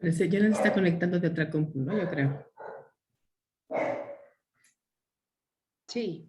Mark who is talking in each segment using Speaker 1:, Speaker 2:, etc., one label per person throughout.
Speaker 1: Parece, ya nos está conectando de otra compu, ¿no? Yo creo.
Speaker 2: Sí.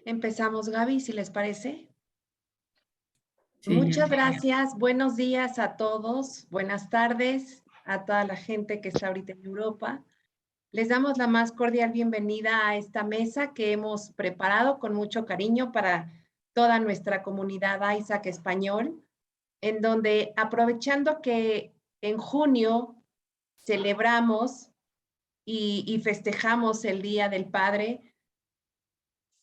Speaker 2: Empezamos, Gaby, si les parece.
Speaker 1: Sí,
Speaker 2: Muchas
Speaker 1: ya.
Speaker 2: gracias. Buenos días a todos. Buenas tardes a toda la gente que está ahorita en Europa. Les damos la más cordial bienvenida a esta mesa que hemos preparado con mucho cariño para toda nuestra comunidad ISAC español, en donde, aprovechando que en junio celebramos y festejamos el Día del Padre,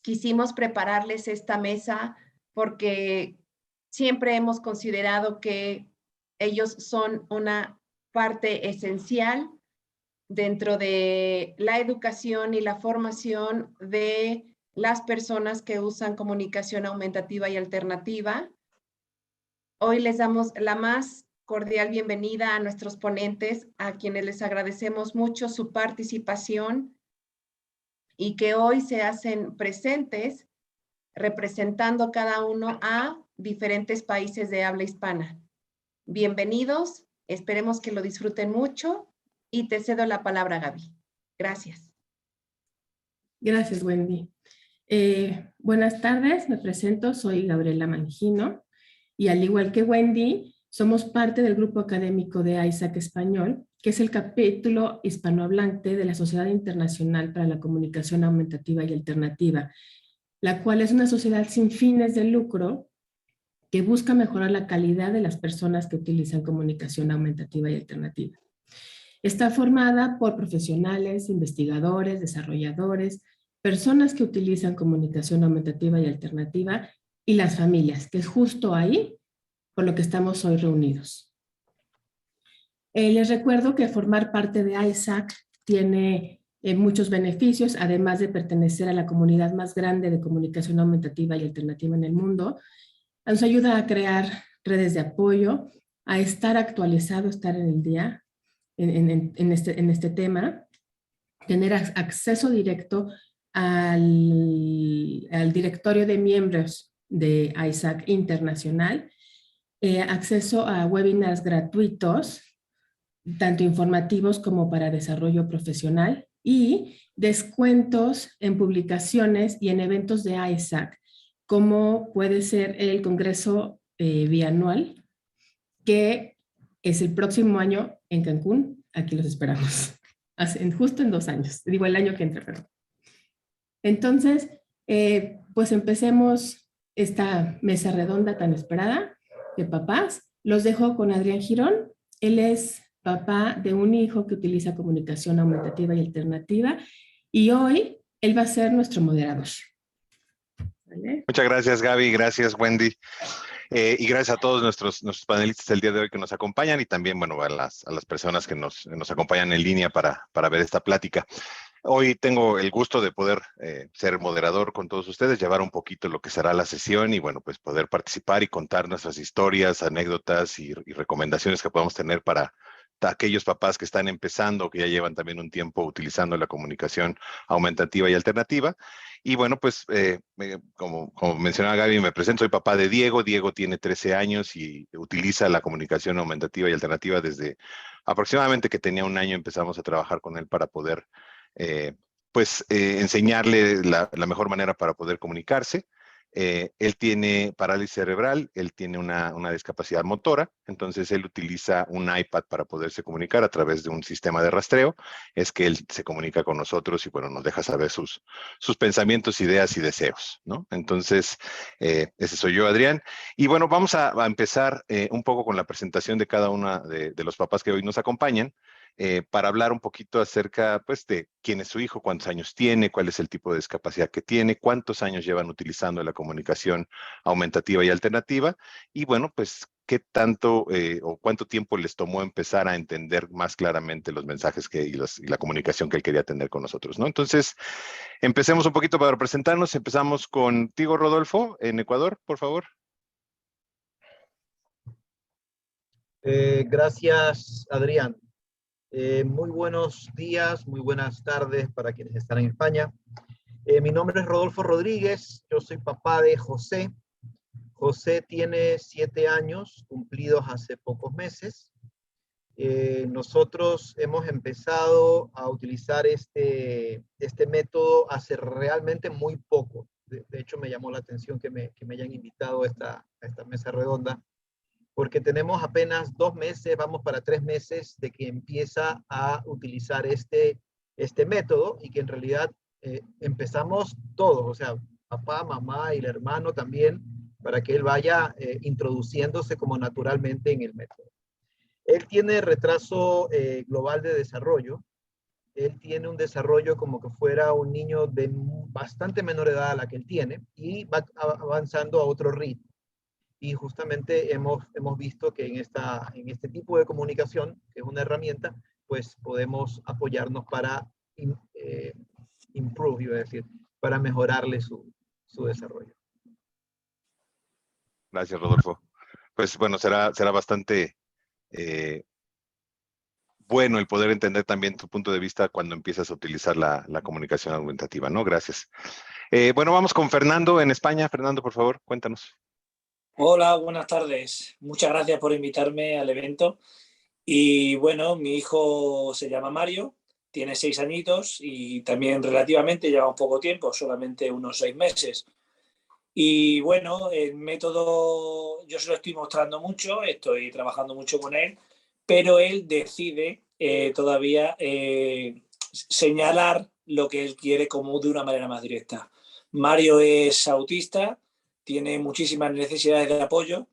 Speaker 2: quisimos prepararles esta mesa porque siempre hemos considerado que ellos son una parte esencial dentro de la educación y la formación de las personas que usan comunicación aumentativa y alternativa. Hoy les damos la más cordial bienvenida a nuestros ponentes, a quienes les agradecemos mucho su participación y que hoy se hacen presentes representando cada uno a diferentes países de habla hispana. Bienvenidos, esperemos que lo disfruten mucho y te cedo la palabra, Gaby. Gracias.
Speaker 1: Gracias, Wendy. Buenas tardes, me presento, soy Gabriela Mangino y al igual que Wendy, somos parte del grupo académico de ISAC Español, que es el capítulo hispanohablante de la Sociedad Internacional para la Comunicación Aumentativa y Alternativa, la cual es una sociedad sin fines de lucro que busca mejorar la calidad de las personas que utilizan comunicación aumentativa y alternativa. Está formada por profesionales, investigadores, desarrolladores, personas que utilizan comunicación aumentativa y alternativa y las familias, que es justo ahí por lo que estamos hoy reunidos. Les recuerdo que formar parte de ISAC tiene muchos beneficios, además de pertenecer a la comunidad más grande de comunicación aumentativa y alternativa en el mundo. Nos ayuda a crear redes de apoyo, a estar actualizado, estar en el día en este tema, tener acceso directo al directorio de miembros de ISAC Internacional, acceso a webinars gratuitos, tanto informativos como para desarrollo profesional, y descuentos en publicaciones y en eventos de ISAC, como puede ser el Congreso bianual, que es el próximo año en Cancún. Aquí los esperamos, justo en 2 años, digo el año que entra, perdón. Entonces, pues empecemos esta mesa redonda tan esperada de papás. Los dejo con Adrián Girón. Él es papá de un hijo que utiliza comunicación aumentativa y alternativa y hoy él va a ser nuestro moderador. ¿Vale?
Speaker 3: Muchas gracias, Gaby. Gracias, Wendy. Y gracias a todos nuestros panelistas el día de hoy que nos acompañan y también, bueno, a las personas que nos acompañan en línea para ver esta plática. Hoy tengo el gusto de poder ser moderador con todos ustedes, llevar un poquito lo que será la sesión y bueno, pues poder participar y contar nuestras historias, anécdotas y recomendaciones que podamos tener para aquellos papás que están empezando, que ya llevan también un tiempo utilizando la comunicación aumentativa y alternativa. Y bueno, pues como mencionaba Gaby, me presento, soy papá de Diego. Diego tiene 13 años y utiliza la comunicación aumentativa y alternativa desde aproximadamente que tenía un año. Empezamos a trabajar con él para poder enseñarle la mejor manera para poder comunicarse. Él tiene parálisis cerebral, él tiene una discapacidad motora, entonces él utiliza un iPad para poderse comunicar a través de un sistema de rastreo. Es que él se comunica con nosotros y bueno, nos deja saber sus pensamientos, ideas y deseos, ¿no? Entonces, ese soy yo, Adrián. Y bueno, vamos a empezar un poco con la presentación de cada uno de los papás que hoy nos acompañan. Para hablar un poquito acerca, pues, de quién es su hijo, cuántos años tiene, cuál es el tipo de discapacidad que tiene, cuántos años llevan utilizando la comunicación aumentativa y alternativa, y bueno, pues, qué tanto o cuánto tiempo les tomó empezar a entender más claramente los mensajes y la comunicación que él quería tener con nosotros, ¿no? Entonces, empecemos un poquito para presentarnos. Empezamos contigo, Rodolfo, en Ecuador, por favor.
Speaker 4: Gracias, Adrián. Muy buenos días, muy buenas tardes para quienes están en España. Mi nombre es Rodolfo Rodríguez, yo soy papá de José. José tiene 7 años, cumplidos hace pocos meses. Nosotros hemos empezado a utilizar este método hace realmente muy poco. De hecho, me llamó la atención que me hayan invitado a esta mesa redonda, porque tenemos apenas 2 meses, vamos para 3 meses de que empieza a utilizar este método, y que en realidad empezamos todos, o sea, papá, mamá y el hermano también, para que él vaya introduciéndose como naturalmente en el método. Él tiene retraso global de desarrollo. Él tiene un desarrollo como que fuera un niño de bastante menor edad a la que él tiene, y va avanzando a otro ritmo. Y justamente hemos visto que en este tipo de comunicación, que es una herramienta, pues podemos apoyarnos para improve, iba a decir, para mejorarle su desarrollo.
Speaker 3: Gracias, Rodolfo. Pues bueno, será bastante bueno el poder entender también tu punto de vista cuando empiezas a utilizar la comunicación aumentativa, ¿no? Gracias. Bueno, vamos con Fernando en España. Fernando, por favor, cuéntanos.
Speaker 5: Hola, buenas tardes. Muchas gracias por invitarme al evento. Y bueno, mi hijo se llama Mario, tiene 6 añitos y también relativamente lleva un poco tiempo, solamente unos 6 meses. Y bueno, el método yo se lo estoy mostrando mucho, estoy trabajando mucho con él, pero él decide todavía señalar lo que él quiere como de una manera más directa. Mario es autista, tiene muchísimas necesidades de apoyo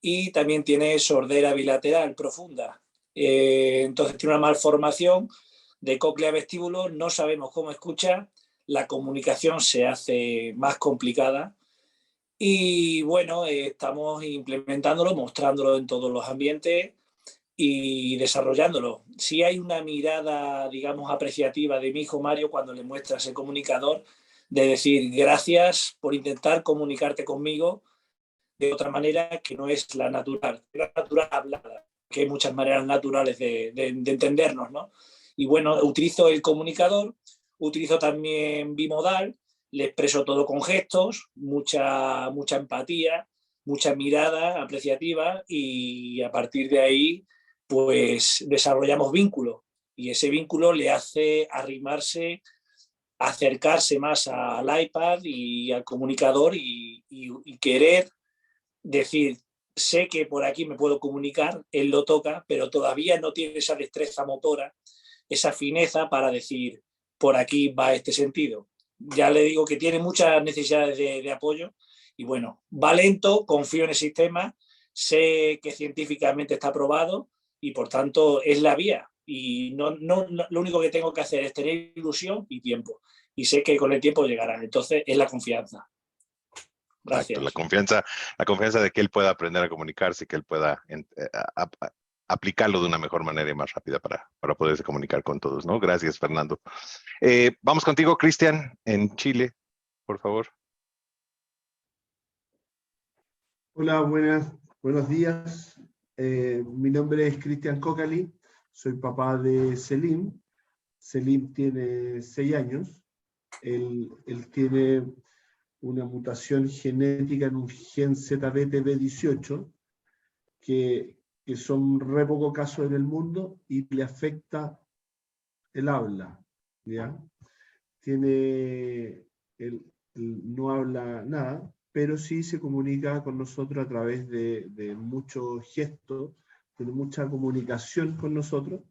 Speaker 5: y también tiene sordera bilateral profunda. Entonces tiene una malformación de cóclea vestíbulo, no sabemos cómo escucha, la comunicación se hace más complicada y bueno, estamos implementándolo, mostrándolo en todos los ambientes y desarrollándolo. Sí hay una mirada, digamos, apreciativa de mi hijo Mario cuando le muestra ese comunicador, de decir gracias por intentar comunicarte conmigo de otra manera que no es la natural hablada, que hay muchas maneras naturales de entendernos, ¿no? Y bueno, utilizo el comunicador, utilizo también bimodal, le expreso todo con gestos, mucha empatía, mucha mirada apreciativa, y a partir de ahí pues desarrollamos vínculo, y ese vínculo le hace arrimarse, acercarse más al iPad y al comunicador y querer decir, sé que por aquí me puedo comunicar, él lo toca, pero todavía no tiene esa destreza motora, esa fineza para decir, por aquí va este sentido. Ya le digo que tiene muchas necesidades de apoyo y bueno, va lento, confío en el sistema, sé que científicamente está probado y por tanto es la vía, y no, lo único que tengo que hacer es tener ilusión y tiempo, y sé que con el tiempo llegarán. Entonces es la confianza. Gracias.
Speaker 3: Exacto, la confianza de que él pueda aprender a comunicarse y que él pueda aplicarlo de una mejor manera y más rápida para poderse comunicar con todos, ¿no? Gracias, Fernando. Vamos contigo, Cristian, en Chile, por favor.
Speaker 6: Hola, buenos días. Mi nombre es Cristian Cocali, soy papá de Selim. Selim tiene 6 años. Él tiene una mutación genética en un gen ZBTB18 que son re pocos casos en el mundo y le afecta el habla, ¿ya? Él no habla nada, pero sí se comunica con nosotros a través de muchos gestos, tiene mucha comunicación con nosotros.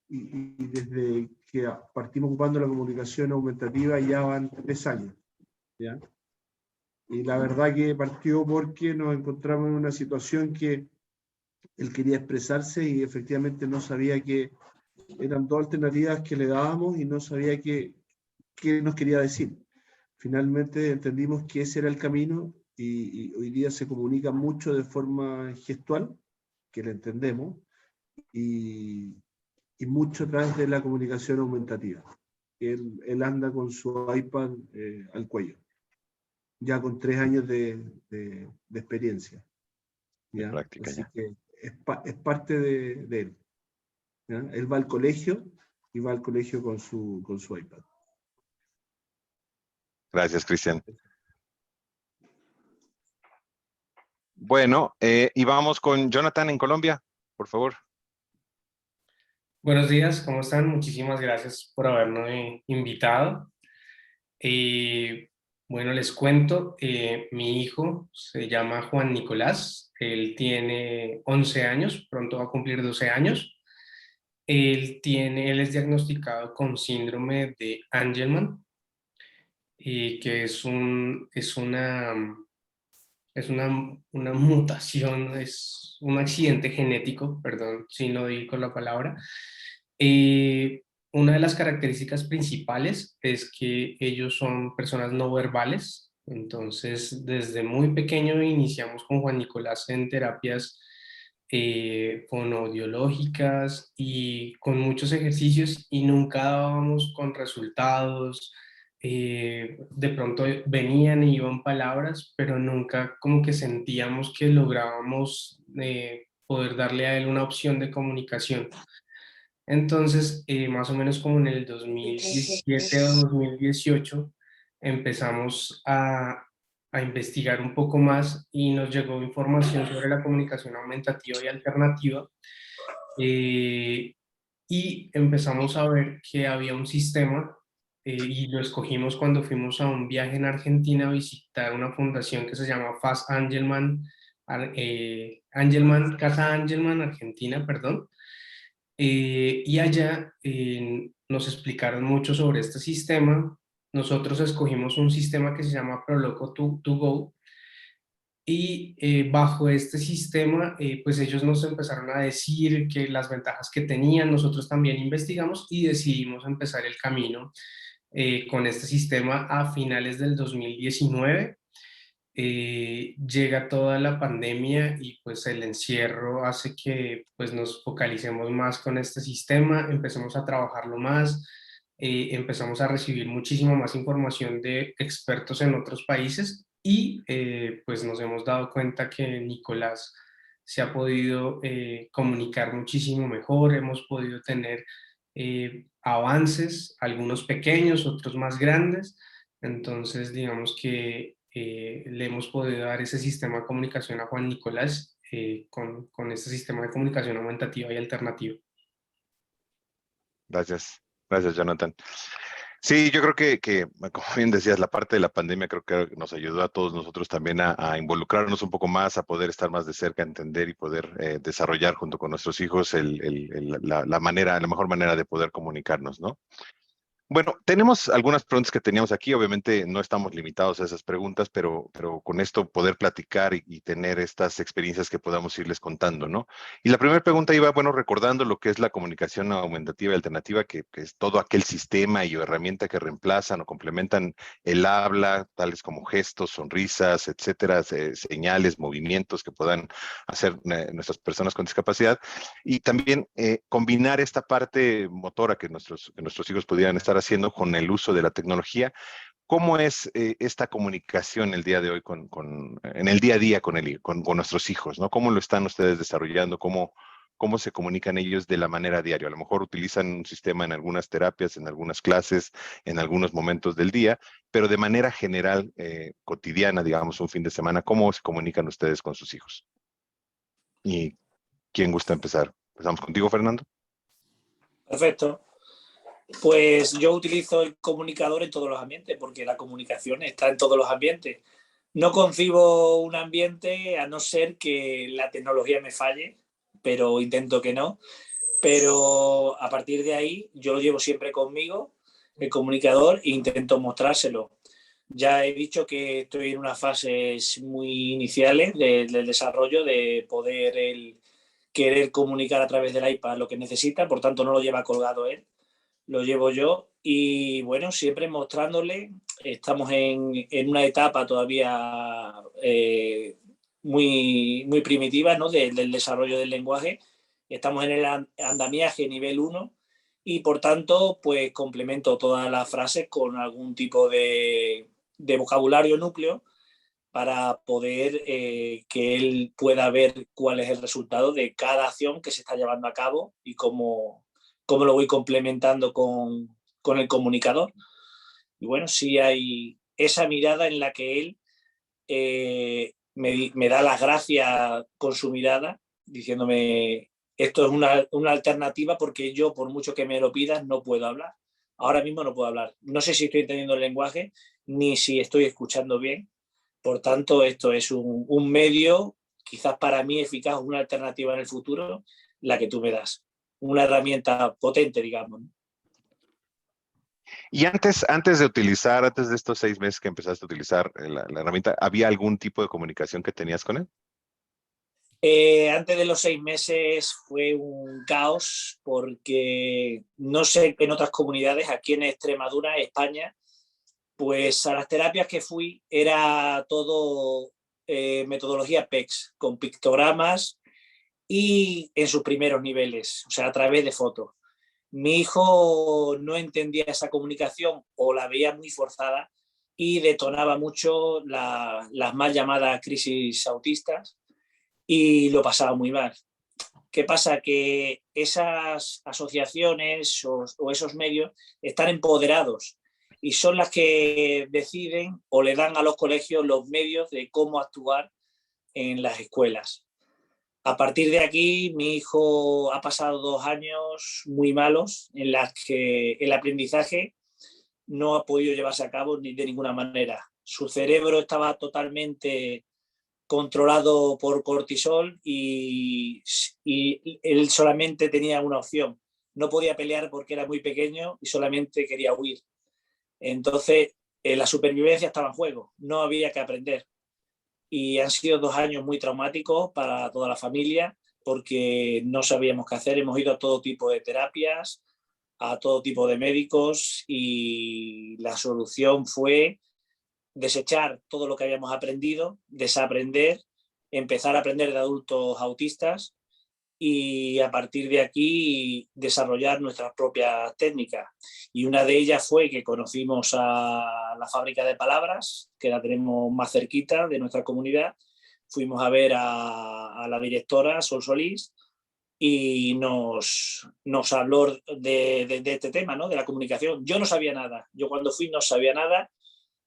Speaker 6: Y desde que partimos ocupando la comunicación aumentativa ya van 3 años, ¿ya? Y la verdad que partió porque nos encontramos en una situación que él quería expresarse y efectivamente no sabía que eran 2 alternativas que le dábamos y no sabía qué nos quería decir. Finalmente entendimos que ese era el camino y hoy día se comunica mucho de forma gestual, que le entendemos, y mucho a través de la comunicación aumentativa. Él anda con su iPad al cuello, ya con 3 años de experiencia. ¿Ya?
Speaker 3: Práctica,
Speaker 6: así
Speaker 3: ya.
Speaker 6: que es parte de él. ¿Ya? Él va al colegio y va al colegio con su iPad.
Speaker 3: Gracias, Cristian. Bueno, y vamos con Jonathan en Colombia, por favor.
Speaker 7: Buenos días, ¿cómo están? Muchísimas gracias por haberme invitado. Bueno, les cuento, mi hijo se llama Juan Nicolás, él tiene 11 años, pronto va a cumplir 12 años. Él es diagnosticado con síndrome de Angelman, que es una mutación, es un accidente genético, perdón si no digo la palabra. Una de las características principales es que ellos son personas no verbales, entonces desde muy pequeño iniciamos con Juan Nicolás en terapias fonoaudiológicas y con muchos ejercicios y nunca dábamos con resultados. De pronto venían y iban palabras, pero nunca como que sentíamos que lográbamos poder darle a él una opción de comunicación. Entonces, más o menos como en el 2017 o 2018, empezamos a investigar un poco más y nos llegó información sobre la comunicación aumentativa y alternativa. Y empezamos a ver que había un sistema y lo escogimos cuando fuimos a un viaje en Argentina a visitar una fundación que se llama FAS Angelman, Casa Angelman Argentina, perdón. Y allá nos explicaron mucho sobre este sistema. Nosotros escogimos un sistema que se llama Proloco to Go, y bajo este sistema, pues ellos nos empezaron a decir que las ventajas que tenían, nosotros también investigamos y decidimos empezar el camino con este sistema a finales del 2019. Llega toda la pandemia y pues el encierro hace que pues nos focalicemos más con este sistema, empecemos a trabajarlo más, empezamos a recibir muchísima más información de expertos en otros países y pues nos hemos dado cuenta que Nicolás se ha podido comunicar muchísimo mejor, hemos podido tener avances, algunos pequeños, otros más grandes. Entonces, digamos que le hemos podido dar ese sistema de comunicación a Juan Nicolás con este sistema de comunicación aumentativa y alternativa.
Speaker 3: Gracias, gracias, Jonathan. Sí, yo creo que, como bien decías, la parte de la pandemia creo que nos ayudó a todos nosotros también a involucrarnos un poco más, a poder estar más de cerca, a entender y poder desarrollar junto con nuestros hijos la mejor manera de poder comunicarnos, ¿no? Bueno, tenemos algunas preguntas que teníamos aquí. Obviamente no estamos limitados a esas preguntas, pero con esto poder platicar y tener estas experiencias que podamos irles contando, ¿no? Y la primera pregunta iba, bueno, recordando lo que es la comunicación aumentativa y alternativa, que es todo aquel sistema y o herramienta que reemplazan o complementan el habla, tales como gestos, sonrisas, etcétera, señales, movimientos que puedan hacer nuestras personas con discapacidad. Y también combinar esta parte motora que nuestros hijos pudieran estar haciendo con el uso de la tecnología. ¿Cómo es esta comunicación el día de hoy en el día a día con nuestros hijos, ¿no? ¿Cómo lo están ustedes desarrollando? ¿Cómo se comunican ellos de la manera diaria? A lo mejor utilizan un sistema en algunas terapias, en algunas clases, en algunos momentos del día, pero de manera general, cotidiana, digamos, un fin de semana, ¿cómo se comunican ustedes con sus hijos? ¿Y quién gusta empezar? ¿Empezamos contigo, Fernando?
Speaker 5: Perfecto. Pues yo utilizo el comunicador en todos los ambientes, porque la comunicación está en todos los ambientes. No concibo un ambiente a no ser que la tecnología me falle, pero intento que no. Pero a partir de ahí yo lo llevo siempre conmigo, el comunicador, e intento mostrárselo. Ya he dicho que estoy en unas fases muy iniciales del desarrollo, de poder querer comunicar a través del iPad lo que necesita, por tanto no lo lleva colgado él, lo llevo yo y bueno, siempre mostrándole, estamos en una etapa todavía muy primitiva, ¿no? del desarrollo del lenguaje, estamos en el andamiaje nivel 1 y por tanto pues complemento todas las frases con algún tipo de vocabulario núcleo para poder que él pueda ver cuál es el resultado de cada acción que se está llevando a cabo y cómo lo voy complementando con el comunicador. Y bueno, sí hay esa mirada en la que él me da las gracias con su mirada, diciéndome, esto es una alternativa porque yo, por mucho que me lo pidas, no puedo hablar. Ahora mismo no puedo hablar. No sé si estoy entendiendo el lenguaje, ni si estoy escuchando bien. Por tanto, esto es un medio, quizás para mí eficaz, una alternativa en el futuro, la que tú me das. Una herramienta potente, digamos.
Speaker 3: Y antes de estos 6 meses que empezaste a utilizar la herramienta, ¿había algún tipo de comunicación que tenías con él?
Speaker 5: Antes de los 6 meses fue un caos porque no sé en otras comunidades, aquí en Extremadura, España, pues a las terapias que fui era todo metodología PEX, con pictogramas y en sus primeros niveles, o sea, a través de fotos. Mi hijo no entendía esa comunicación o la veía muy forzada y detonaba mucho las mal llamadas crisis autistas y lo pasaba muy mal. ¿Qué pasa? Que esas asociaciones o esos medios están empoderados y son las que deciden o le dan a los colegios los medios de cómo actuar en las escuelas. A partir de aquí, mi hijo ha pasado 2 años muy malos en los que el aprendizaje no ha podido llevarse a cabo ni de ninguna manera. Su cerebro estaba totalmente controlado por cortisol y él solamente tenía una opción. No podía pelear porque era muy pequeño y solamente quería huir. Entonces, la supervivencia estaba en juego, no había que aprender. Y han sido 2 años muy traumáticos para toda la familia porque no sabíamos qué hacer. Hemos ido a todo tipo de terapias, a todo tipo de médicos y la solución fue desechar todo lo que habíamos aprendido, desaprender, empezar a aprender de adultos autistas y a partir de aquí desarrollar nuestras propias técnicas. Y una de ellas fue que conocimos a la Fábrica de Palabras, que la tenemos más cerquita de nuestra comunidad. Fuimos a ver a la directora, Sol Solís, y nos habló de este tema, ¿no? De la comunicación. Yo no sabía nada. Yo cuando fui no sabía nada.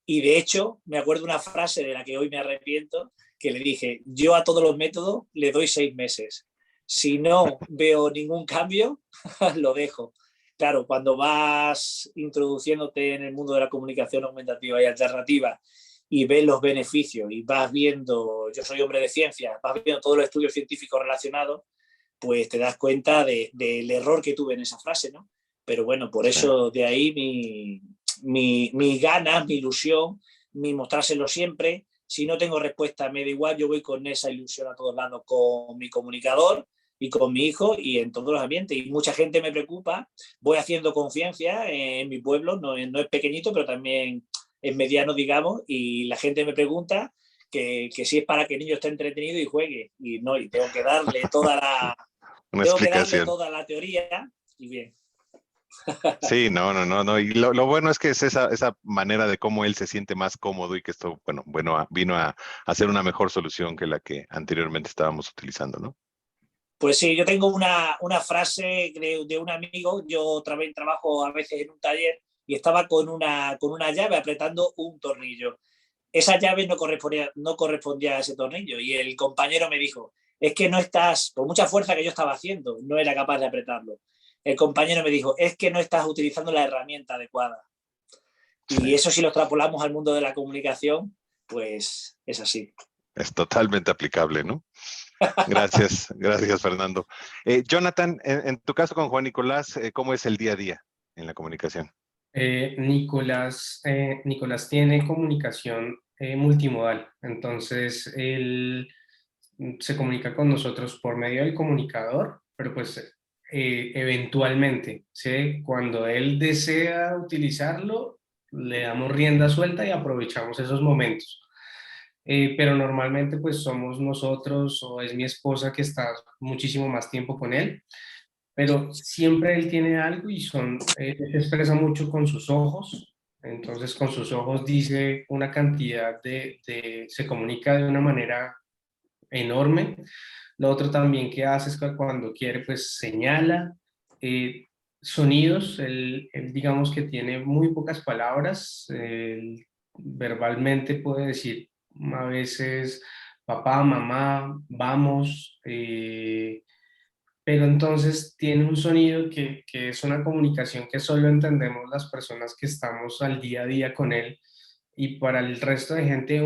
Speaker 5: Y de hecho, me acuerdo una frase de la que hoy me arrepiento, que le dije, yo a todos los métodos le doy 6 meses. Si no veo ningún cambio, lo dejo. Claro, cuando vas introduciéndote en el mundo de la comunicación aumentativa y alternativa y ves los beneficios y vas viendo, yo soy hombre de ciencia, vas viendo todos los estudios científicos relacionados, pues te das cuenta del error que tuve en esa frase, ¿no? pero bueno, por eso de ahí mi ganas, mi ilusión, mi mostrárselo siempre. Si no tengo respuesta, me da igual, yo voy con esa ilusión a todos lados, con mi comunicador y con mi hijo y en todos los ambientes. Y mucha gente me preocupa, voy haciendo confianza en mi pueblo, no es pequeñito, pero también es mediano, digamos, y la gente me pregunta que si es para que el niño esté entretenido y juegue. Y no, y tengo que darle
Speaker 3: Una
Speaker 5: tengo que darle
Speaker 3: explicación.
Speaker 5: toda la teoría y bien.
Speaker 3: Sí, no. Y lo bueno es que es esa manera de cómo él se siente más cómodo y que esto, vino a hacer una mejor solución que la que anteriormente estábamos utilizando, ¿no?
Speaker 5: Pues sí, yo tengo una frase de un amigo, yo trabajo a veces en un taller y estaba con una llave apretando un tornillo. Esa llave no correspondía a ese tornillo y el compañero me dijo, es que no estás, por mucha fuerza que yo estaba haciendo, no era capaz de apretarlo. El compañero me dijo, es que no estás utilizando la herramienta adecuada. Y eso si lo extrapolamos al mundo de la comunicación, pues es así.
Speaker 3: Es totalmente aplicable, ¿no? Gracias, gracias, Fernando. Jonathan, en tu caso con Juan Nicolás, ¿cómo es el día a día en la comunicación?
Speaker 7: Nicolás tiene comunicación multimodal, entonces él se comunica con nosotros por medio del comunicador, pero pues eventualmente, ¿sí? Cuando él desea utilizarlo, le damos rienda suelta y aprovechamos esos momentos. Pero normalmente pues somos nosotros o es mi esposa que está muchísimo más tiempo con él, pero siempre él tiene algo y se expresa mucho con sus ojos, entonces con sus ojos dice una cantidad se comunica de una manera enorme. Lo otro también que hace es que cuando quiere pues señala sonidos, él digamos que tiene muy pocas palabras, él verbalmente puede decir a veces papá, mamá, vamos, pero entonces tiene un sonido que es una comunicación que solo entendemos las personas que estamos al día a día con él. Y para el resto de gente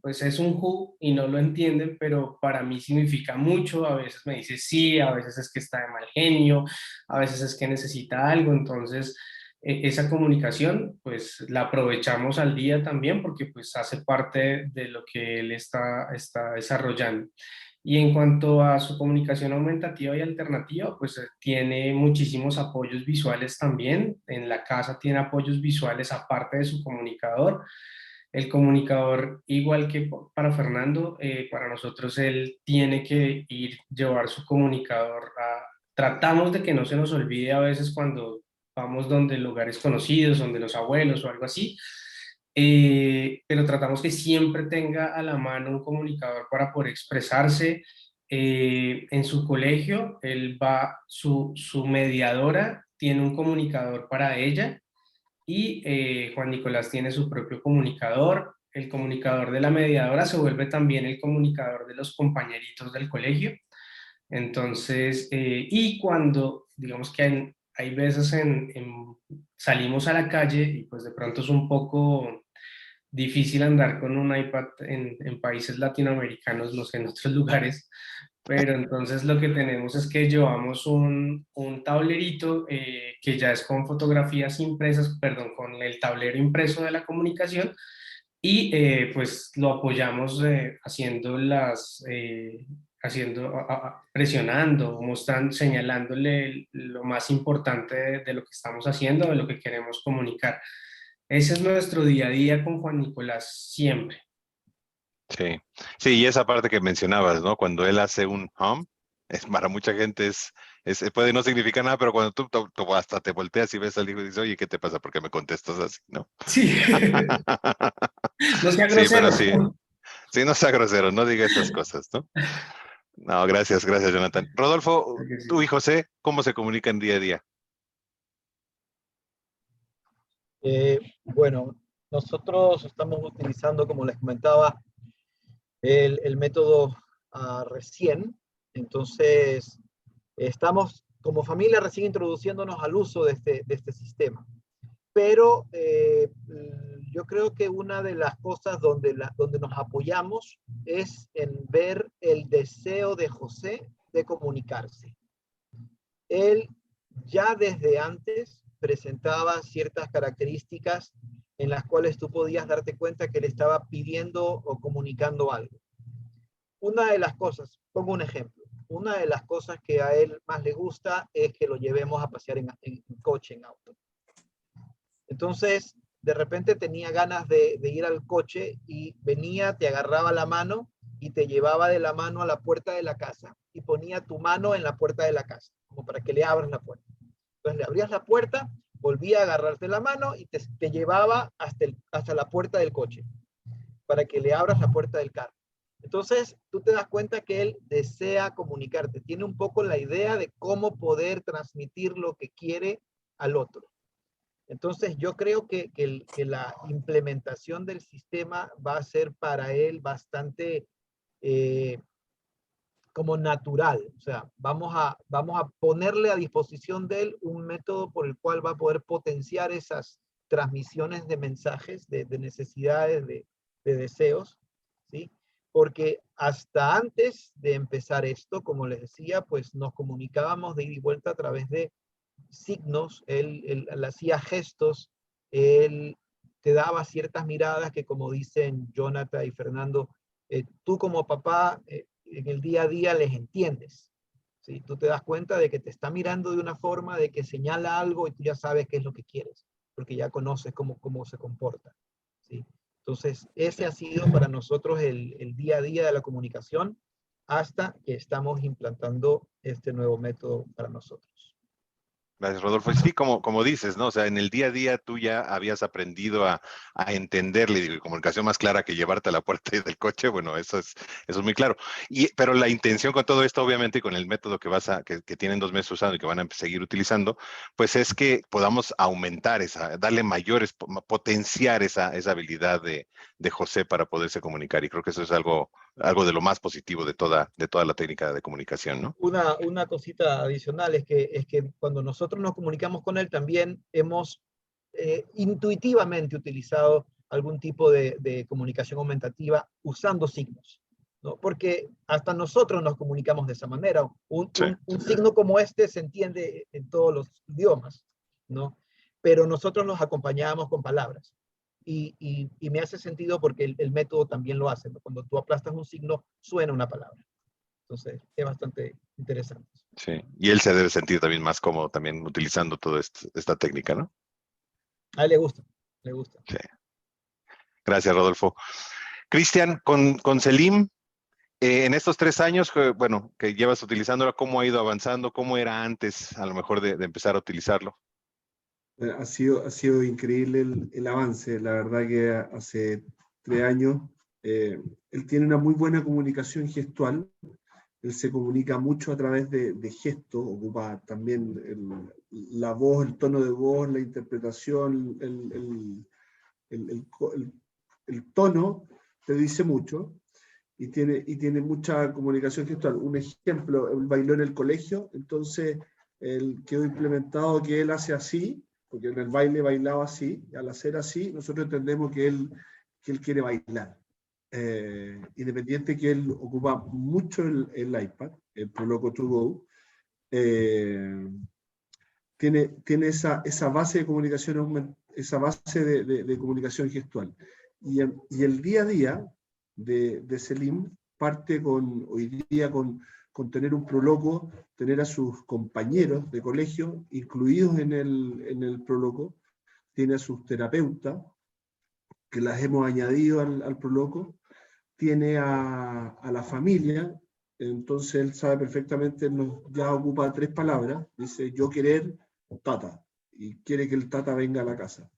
Speaker 7: pues es un y no lo entienden, pero para mí significa mucho. A veces me dice sí, a veces es que está de mal genio, a veces es que necesita algo. Entonces, esa comunicación, pues la aprovechamos al día también porque pues hace parte de lo que él está desarrollando. Y en cuanto a su comunicación aumentativa y alternativa, pues tiene muchísimos apoyos visuales también. En la casa tiene apoyos visuales aparte de su comunicador. El comunicador, igual que para Fernando, para nosotros él tiene que llevar su comunicador Tratamos de que no se nos olvide a veces cuando vamos donde lugares conocidos, donde los abuelos o algo así, pero tratamos que siempre tenga a la mano un comunicador para poder expresarse. En su colegio, su mediadora tiene un comunicador para ella y Juan Nicolás tiene su propio comunicador. El comunicador de la mediadora se vuelve también el comunicador de los compañeritos del colegio. Entonces, y cuando, digamos que hay veces salimos a la calle y pues de pronto es un poco difícil andar con un iPad en países latinoamericanos, no sé, en otros lugares, pero entonces lo que tenemos es que llevamos un tablerito que ya es con fotografías impresas, perdón, con el tablero impreso de la comunicación y pues lo apoyamos presionando, mostrando, señalándole lo más importante de lo que estamos haciendo, de lo que queremos comunicar. Ese es nuestro día a día con Juan Nicolás, siempre.
Speaker 3: Sí, sí, y esa parte que mencionabas, ¿no? Cuando él hace un para mucha gente puede no significar nada, pero cuando tú hasta te volteas y ves al hijo y dices, oye, ¿qué te pasa? ¿Por qué me contestas así, no?
Speaker 7: Sí, no sea
Speaker 3: Sí, pero
Speaker 7: grosero.
Speaker 3: sí, no sea grosero, no diga esas cosas, ¿no? No, gracias, Jonathan. Rodolfo,
Speaker 7: Creo que sí.
Speaker 3: tú y José, ¿cómo se comunican día a día?
Speaker 4: Bueno, nosotros estamos utilizando, como les comentaba, el método recién. Entonces, estamos como familia recién introduciéndonos al uso de este sistema. Pero yo creo que una de las cosas donde nos apoyamos es en ver el deseo de José de comunicarse. Él ya desde antes presentaba ciertas características en las cuales tú podías darte cuenta que le estaba pidiendo o comunicando algo. Una de las cosas, pongo un ejemplo, una de las cosas que a él más le gusta es que lo llevemos a pasear en coche, en auto. Entonces, de repente tenía ganas de ir al coche y venía, te agarraba la mano y te llevaba de la mano a la puerta de la casa y ponía tu mano en la puerta de la casa, como para que le abras la puerta. Entonces le abrías la puerta, volvía a agarrarte la mano y te llevaba hasta la puerta del coche, para que le abras la puerta del carro. Entonces tú te das cuenta que él desea comunicarte, tiene un poco la idea de cómo poder transmitir lo que quiere al otro. Entonces yo creo que la implementación del sistema va a ser para él bastante como natural. O sea, vamos a ponerle a disposición de él un método por el cual va a poder potenciar esas transmisiones de mensajes, de necesidades, de deseos, ¿sí? Porque hasta antes de empezar esto, como les decía, pues nos comunicábamos de ida y vuelta a través de signos, él hacía gestos, él te daba ciertas miradas que, como dicen Jonathan y Fernando, tú como papá en el día a día les entiendes, ¿sí? Tú te das cuenta de que te está mirando de una forma, de que señala algo y tú ya sabes qué es lo que quieres, porque ya conoces cómo se comporta, ¿sí? Entonces, ese ha sido para nosotros el día a día de la comunicación hasta que estamos implantando este nuevo método para nosotros.
Speaker 3: Gracias, Rodolfo. Y sí, como dices, ¿no? O sea, en el día a día tú ya habías aprendido a entenderle, digo, comunicación más clara que llevarte a la puerta del coche, bueno, eso es muy claro. Pero la intención con todo esto, obviamente, y con el método que tienen 2 meses usando y que van a seguir utilizando, pues es que podamos aumentar darle potenciar esa habilidad de José para poderse comunicar. Y creo que eso es algo de lo más positivo de toda la técnica de comunicación, ¿no?
Speaker 4: Una cosita adicional es que cuando nosotros nos comunicamos con él también hemos intuitivamente utilizado algún tipo de comunicación aumentativa usando signos, ¿no? Porque hasta nosotros nos comunicamos de esa manera. Un signo como este se entiende en todos los idiomas, ¿no? Pero nosotros los acompañábamos con palabras. Y me hace sentido porque el método también lo hace, ¿no? Cuando tú aplastas un signo, suena una palabra. Entonces, es bastante interesante.
Speaker 3: Sí, y él se debe sentir también más cómodo también utilizando toda esta técnica, ¿no?
Speaker 4: A él le gusta, le gusta.
Speaker 3: Sí. Gracias, Rodolfo. Cristian, con Selim, en estos 3 años, bueno, que llevas utilizándola, ¿cómo ha ido avanzando? ¿Cómo era antes, a lo mejor, de empezar a utilizarlo?
Speaker 6: Ha sido increíble el avance. La verdad que hace 3 años él tiene una muy buena comunicación gestual. Él se comunica mucho a través de gestos, ocupa también la voz, el tono de voz, la interpretación, el tono te dice mucho y tiene mucha comunicación gestual. Un ejemplo, él bailó en el colegio, entonces él quedó implementado que él hace así, porque en el baile bailaba así, y al hacer así nosotros entendemos que él quiere bailar. Independiente que él ocupa mucho el iPad, el ProLoco To Go, tiene esa base de comunicación, esa base de comunicación gestual. Y el día a día de Selim parte hoy día con tener un ProLoco, tener a sus compañeros de colegio incluidos en el ProLoco, tiene a sus terapeutas, que las hemos añadido al ProLoco, tiene a la familia, entonces él sabe perfectamente, ya ocupa 3 palabras, dice yo querer tata, y quiere que el tata venga a la casa,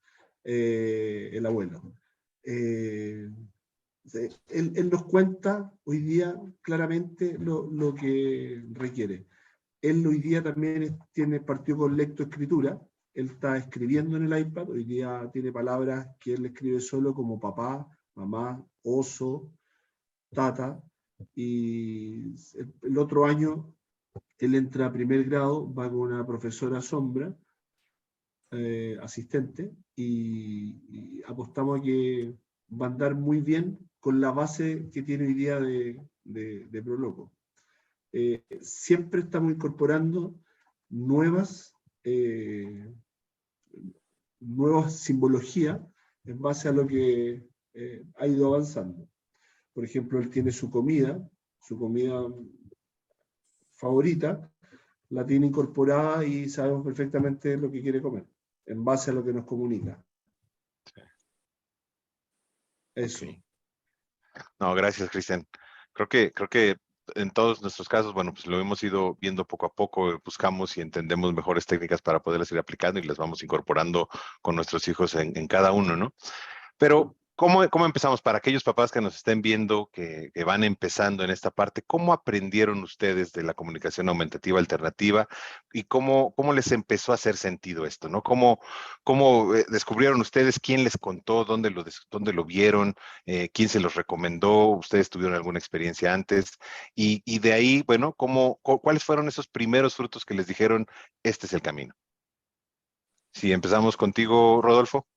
Speaker 6: el abuelo. Él nos cuenta hoy día claramente lo que requiere. Él hoy día también partió con lectoescritura, él está escribiendo en el iPad, hoy día tiene palabras que él escribe solo como papá, mamá, oso, tata, y el otro año él entra a 1er grado, va con una profesora sombra, asistente, y apostamos a que va a andar muy bien con la base que tiene hoy día de ProLoco. Siempre estamos incorporando nuevas nuevas simbologías en base a lo que ha ido avanzando. Por ejemplo, él tiene su comida favorita, la tiene incorporada y sabemos perfectamente lo que quiere comer, en base a lo que nos comunica.
Speaker 3: Sí.
Speaker 6: Eso.
Speaker 3: Okay. No, gracias, Cristian. Creo que en todos nuestros casos, bueno, pues lo hemos ido viendo poco a poco, buscamos y entendemos mejores técnicas para poderlas ir aplicando y las vamos incorporando con nuestros hijos en cada uno, ¿no? Pero, ¿cómo empezamos? Para aquellos papás que nos estén viendo, que van empezando en esta parte, ¿cómo aprendieron ustedes de la comunicación aumentativa alternativa y cómo les empezó a hacer sentido esto, ¿no? ¿Cómo descubrieron ustedes? ¿Quién les contó? ¿Dónde lo vieron? ¿Quién se los recomendó? ¿Ustedes tuvieron alguna experiencia antes? Y de ahí, bueno, ¿cuáles fueron esos primeros frutos que les dijeron, este es el camino? Si empezamos contigo, Rodolfo.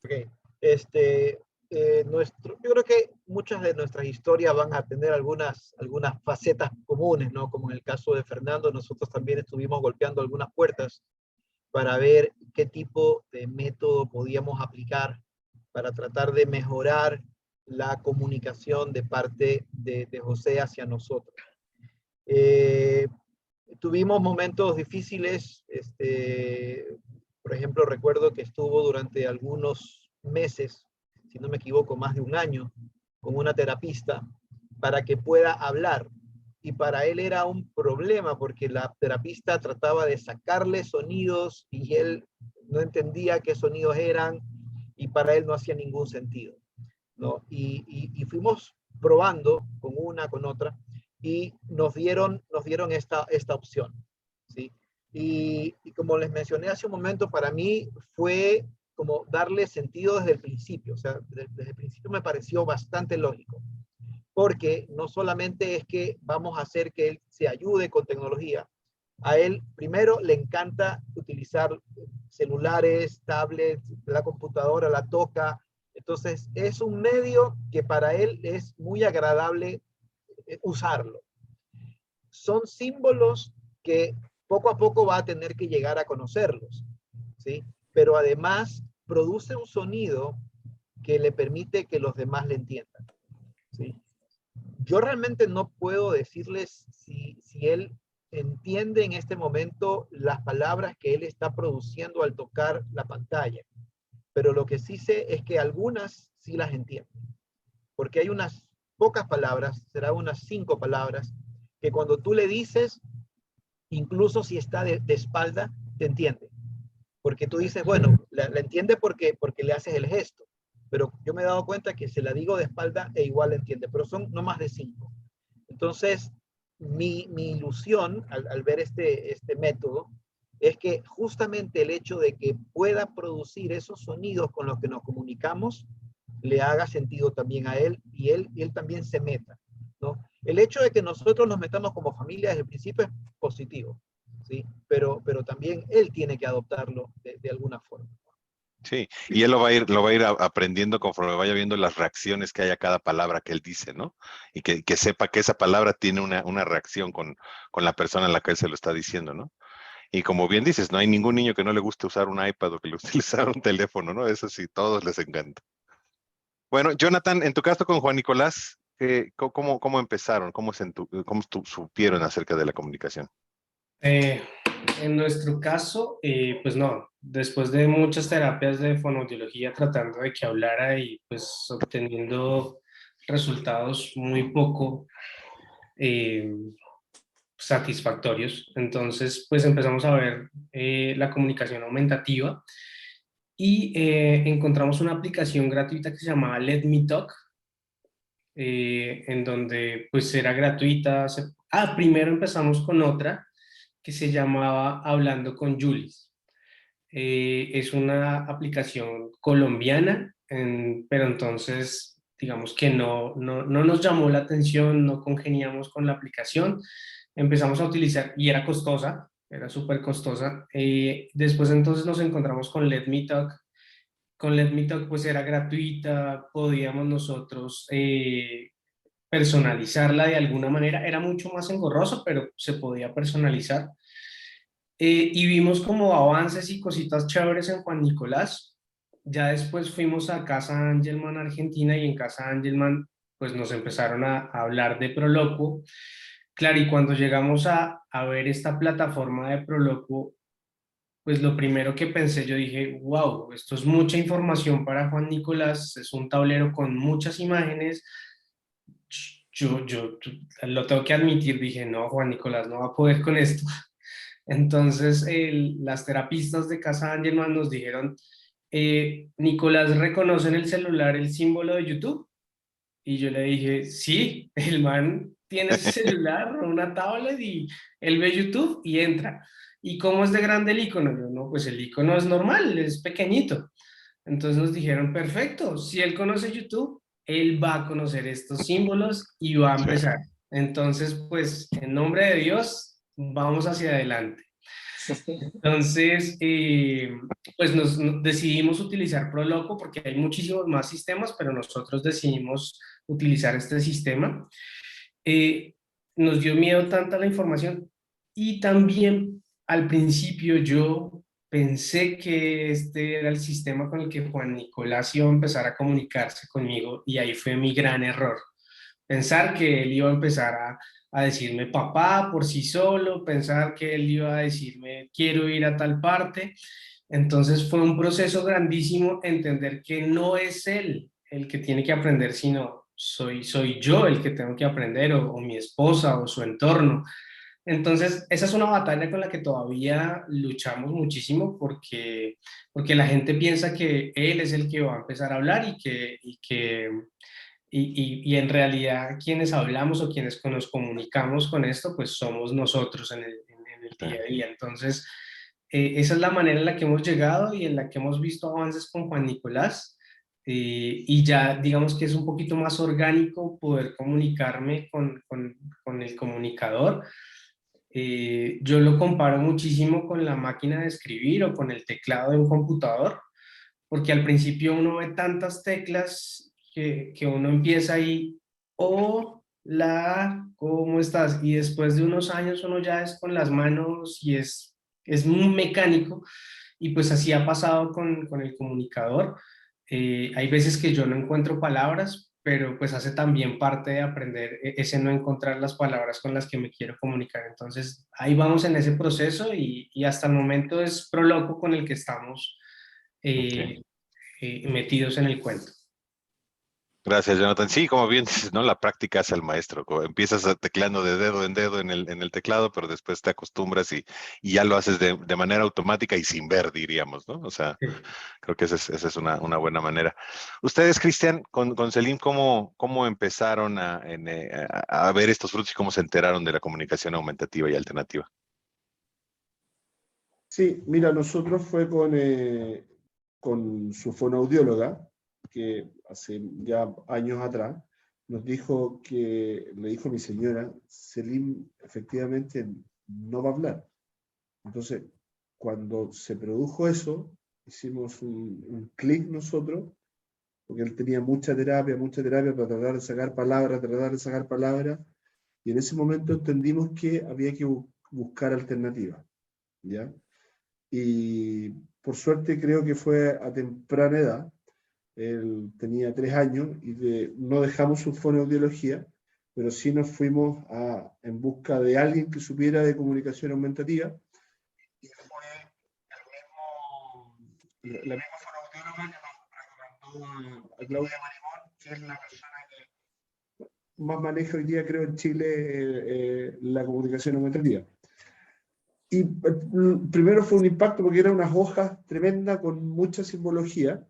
Speaker 4: Ok, yo creo que muchas de nuestras historias van a tener algunas facetas comunes, ¿no? Como en el caso de Fernando, nosotros también estuvimos golpeando algunas puertas para ver qué tipo de método podíamos aplicar para tratar de mejorar la comunicación de parte de José hacia nosotros. Tuvimos momentos difíciles, por ejemplo, recuerdo que estuvo durante algunos meses, si no me equivoco, más de un año, con una terapista para que pueda hablar. Y para él era un problema porque la terapista trataba de sacarle sonidos y él no entendía qué sonidos eran y para él no hacía ningún sentido, ¿no? Y fuimos probando con una, con otra, y nos dieron esta opción, ¿sí? Y como les mencioné hace un momento, para mí fue como darle sentido desde el principio, o sea, desde el principio me pareció bastante lógico, porque no solamente es que vamos a hacer que él se ayude con tecnología, a él primero le encanta utilizar celulares, tablets, la computadora, la toca, entonces es un medio que para él es muy agradable usarlo. Son símbolos que poco a poco va a tener que llegar a conocerlos, ¿sí? Pero además produce un sonido que le permite que los demás le entiendan, ¿sí? Yo realmente no puedo decirles si él entiende en este momento las palabras que él está produciendo al tocar la pantalla, pero lo que sí sé es que algunas sí las entiende, porque hay unas pocas palabras, será unas 5 palabras, que cuando tú le dices, incluso si está de espalda, te entiende. Porque tú dices, bueno, la entiende porque le haces el gesto, pero yo me he dado cuenta que se la digo de espalda e igual la entiende, pero son no más de 5. Entonces, mi ilusión al ver este método es que justamente el hecho de que pueda producir esos sonidos con los que nos comunicamos le haga sentido también a él y él también se meta, ¿no? El hecho de que nosotros nos metamos como familia desde el principio es positivo, ¿sí? Pero también él tiene que adoptarlo de alguna forma.
Speaker 3: Sí, y él lo va a ir aprendiendo conforme vaya viendo las reacciones que hay a cada palabra que él dice, ¿no? Y que sepa que esa palabra tiene una reacción con la persona a la que él se lo está diciendo, ¿no? Y como bien dices, no hay ningún niño que no le guste usar un iPad o que le guste usar un teléfono, ¿no? Eso sí, todos les encanta. Bueno, Jonathan, en tu caso con Juan Nicolás, ¿cómo empezaron? ¿Cómo supieron acerca de la comunicación?
Speaker 7: En nuestro caso, pues no, después de muchas terapias de fonoaudiología tratando de que hablara y pues obteniendo resultados muy poco satisfactorios, entonces pues empezamos a ver la comunicación aumentativa y encontramos una aplicación gratuita que se llamaba Let Me Talk, en donde pues era gratuita. Primero empezamos con otra que se llamaba Hablando con Julis. Es una aplicación colombiana, pero entonces digamos que no nos llamó la atención, no congeniamos con la aplicación, empezamos a utilizar y era costosa, era súper costosa. Después entonces nos encontramos con Let Me Talk. Con Let Me Talk pues era gratuita, podíamos nosotros personalizarla de alguna manera. Era mucho más engorroso, pero se podía personalizar. Y vimos como avances y cositas chéveres en Juan Nicolás. Ya después fuimos a Casa Angelman, Argentina, y en Casa Angelman pues nos empezaron a hablar de Proloquo. Claro, y cuando llegamos a ver esta plataforma de Proloquo, pues lo primero que pensé, yo dije, wow, esto es mucha información para Juan Nicolás, es un tablero con muchas imágenes. Yo lo tengo que admitir, dije, no, Juan Nicolás no va a poder con esto. Entonces, las terapistas de Casa Angelman nos dijeron, Nicolás reconoce en el celular el símbolo de YouTube. Y yo le dije, sí, el man tiene ese celular o una tablet y él ve YouTube y entra. ¿Y cómo es de grande el icono? Yo, no, pues el icono es normal, es pequeñito. Entonces nos dijeron, perfecto, si él conoce YouTube, él va a conocer estos símbolos y va a
Speaker 3: Sí.
Speaker 7: empezar. Entonces, pues, en nombre de Dios, vamos hacia adelante. Entonces, pues decidimos utilizar Proloco porque hay muchísimos más sistemas, pero nosotros decidimos utilizar este sistema. Nos dio miedo tanta la información y también al principio yo pensé que este era el sistema con el que Juan Nicolás iba a empezar a comunicarse conmigo y ahí fue mi gran error. Pensar que él iba a empezar a decirme papá por sí solo, pensar que él iba a decirme quiero ir a tal parte. Entonces fue un proceso grandísimo entender que no es él el que tiene que aprender, sino soy yo el que tengo que aprender, o mi esposa, o su entorno. Entonces, esa es una batalla con la que todavía luchamos muchísimo porque la gente piensa que él es el que va a empezar a hablar y en realidad quienes hablamos o quienes nos comunicamos con esto, pues somos nosotros en el día a día. Entonces, esa es la manera en la que hemos llegado y en la que hemos visto avances con Juan Nicolás. Y ya digamos que es un poquito más orgánico poder comunicarme con el comunicador. Yo lo comparo muchísimo con la máquina de escribir o con el teclado de un computador, porque al principio uno ve tantas teclas que uno empieza ahí, hola, ¿cómo estás? Y después de unos años uno ya es con las manos y es muy mecánico, y pues así ha pasado con el comunicador. Hay veces que yo no encuentro palabras, pero pues hace también parte de aprender ese no encontrar las palabras con las que me quiero comunicar. Entonces ahí vamos en ese proceso y hasta el momento es Proloco con el que estamos
Speaker 3: Ok.
Speaker 7: metidos en el cuento.
Speaker 3: Gracias, Jonathan. Sí, como bien dices, ¿no? La práctica hace al maestro. Empiezas tecleando de dedo en dedo en el teclado, pero después te acostumbras y ya lo haces de manera automática y sin ver, diríamos, ¿no? O sea, creo que esa es una buena manera. Ustedes, Cristian, con Selim, ¿cómo empezaron a ver estos frutos y cómo se enteraron de la comunicación aumentativa y alternativa?
Speaker 6: Sí, mira, nosotros fue con su fonoaudióloga, que hace ya años atrás, nos dijo le dijo a mi señora, Selim efectivamente no va a hablar. Entonces, cuando se produjo eso, hicimos un clic nosotros, porque él tenía mucha terapia para tratar de sacar palabras, y en ese momento entendimos que había que buscar alternativas, ¿ya? Y por suerte creo que fue a temprana edad, él tenía 3 años y no dejamos su fonoaudiología, pero sí nos fuimos en busca de alguien que supiera de comunicación aumentativa, y fue la misma fonoaudióloga que nos recomendó a Claudia Marimón, que es la persona que más maneja hoy día, creo, en Chile la comunicación aumentativa. Y primero fue un impacto porque eran unas hojas tremendas con mucha simbología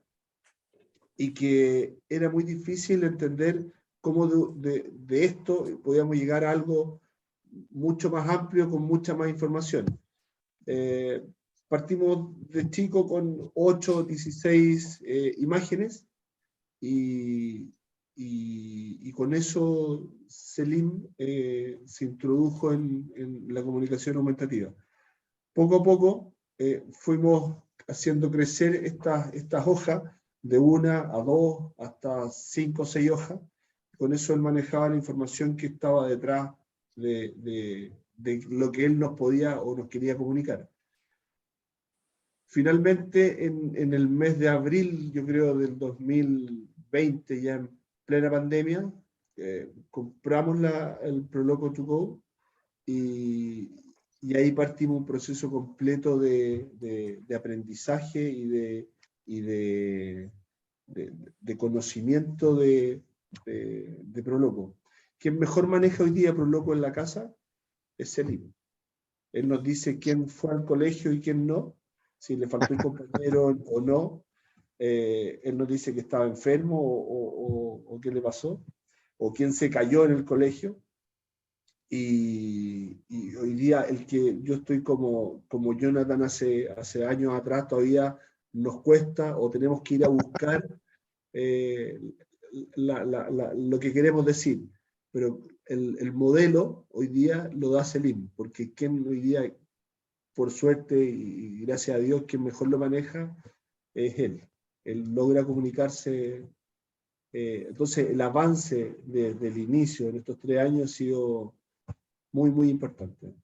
Speaker 6: y que era muy difícil entender cómo de esto podíamos llegar a algo mucho más amplio con mucha más información. Partimos de chico con 8, 16 imágenes y con eso Selim se introdujo en la comunicación aumentativa. Poco a poco fuimos haciendo crecer estas hojas de 1 a 2 hasta 5 o 6 hojas, con eso él manejaba la información que estaba detrás de lo que él nos podía o nos quería comunicar. Finalmente, en el mes de abril, yo creo, del 2020, ya en plena pandemia, compramos el Proloco To Go y ahí partimos un proceso completo de aprendizaje y de conocimiento de Proloco. Quien mejor maneja hoy día Proloco en la casa es Selim. Él nos dice quién fue al colegio y quién no, si le faltó un compañero o no. Él nos dice que estaba enfermo o qué le pasó, o quién se cayó en el colegio. Y hoy día el que yo estoy como Jonathan hace años atrás, todavía nos cuesta o tenemos que ir a buscar lo que queremos decir. Pero el modelo hoy día lo da Selim, porque quien hoy día, por suerte y gracias a Dios, quien mejor lo maneja es él. Él logra comunicarse. Entonces el avance desde el inicio en estos 3 años ha sido muy, muy importante.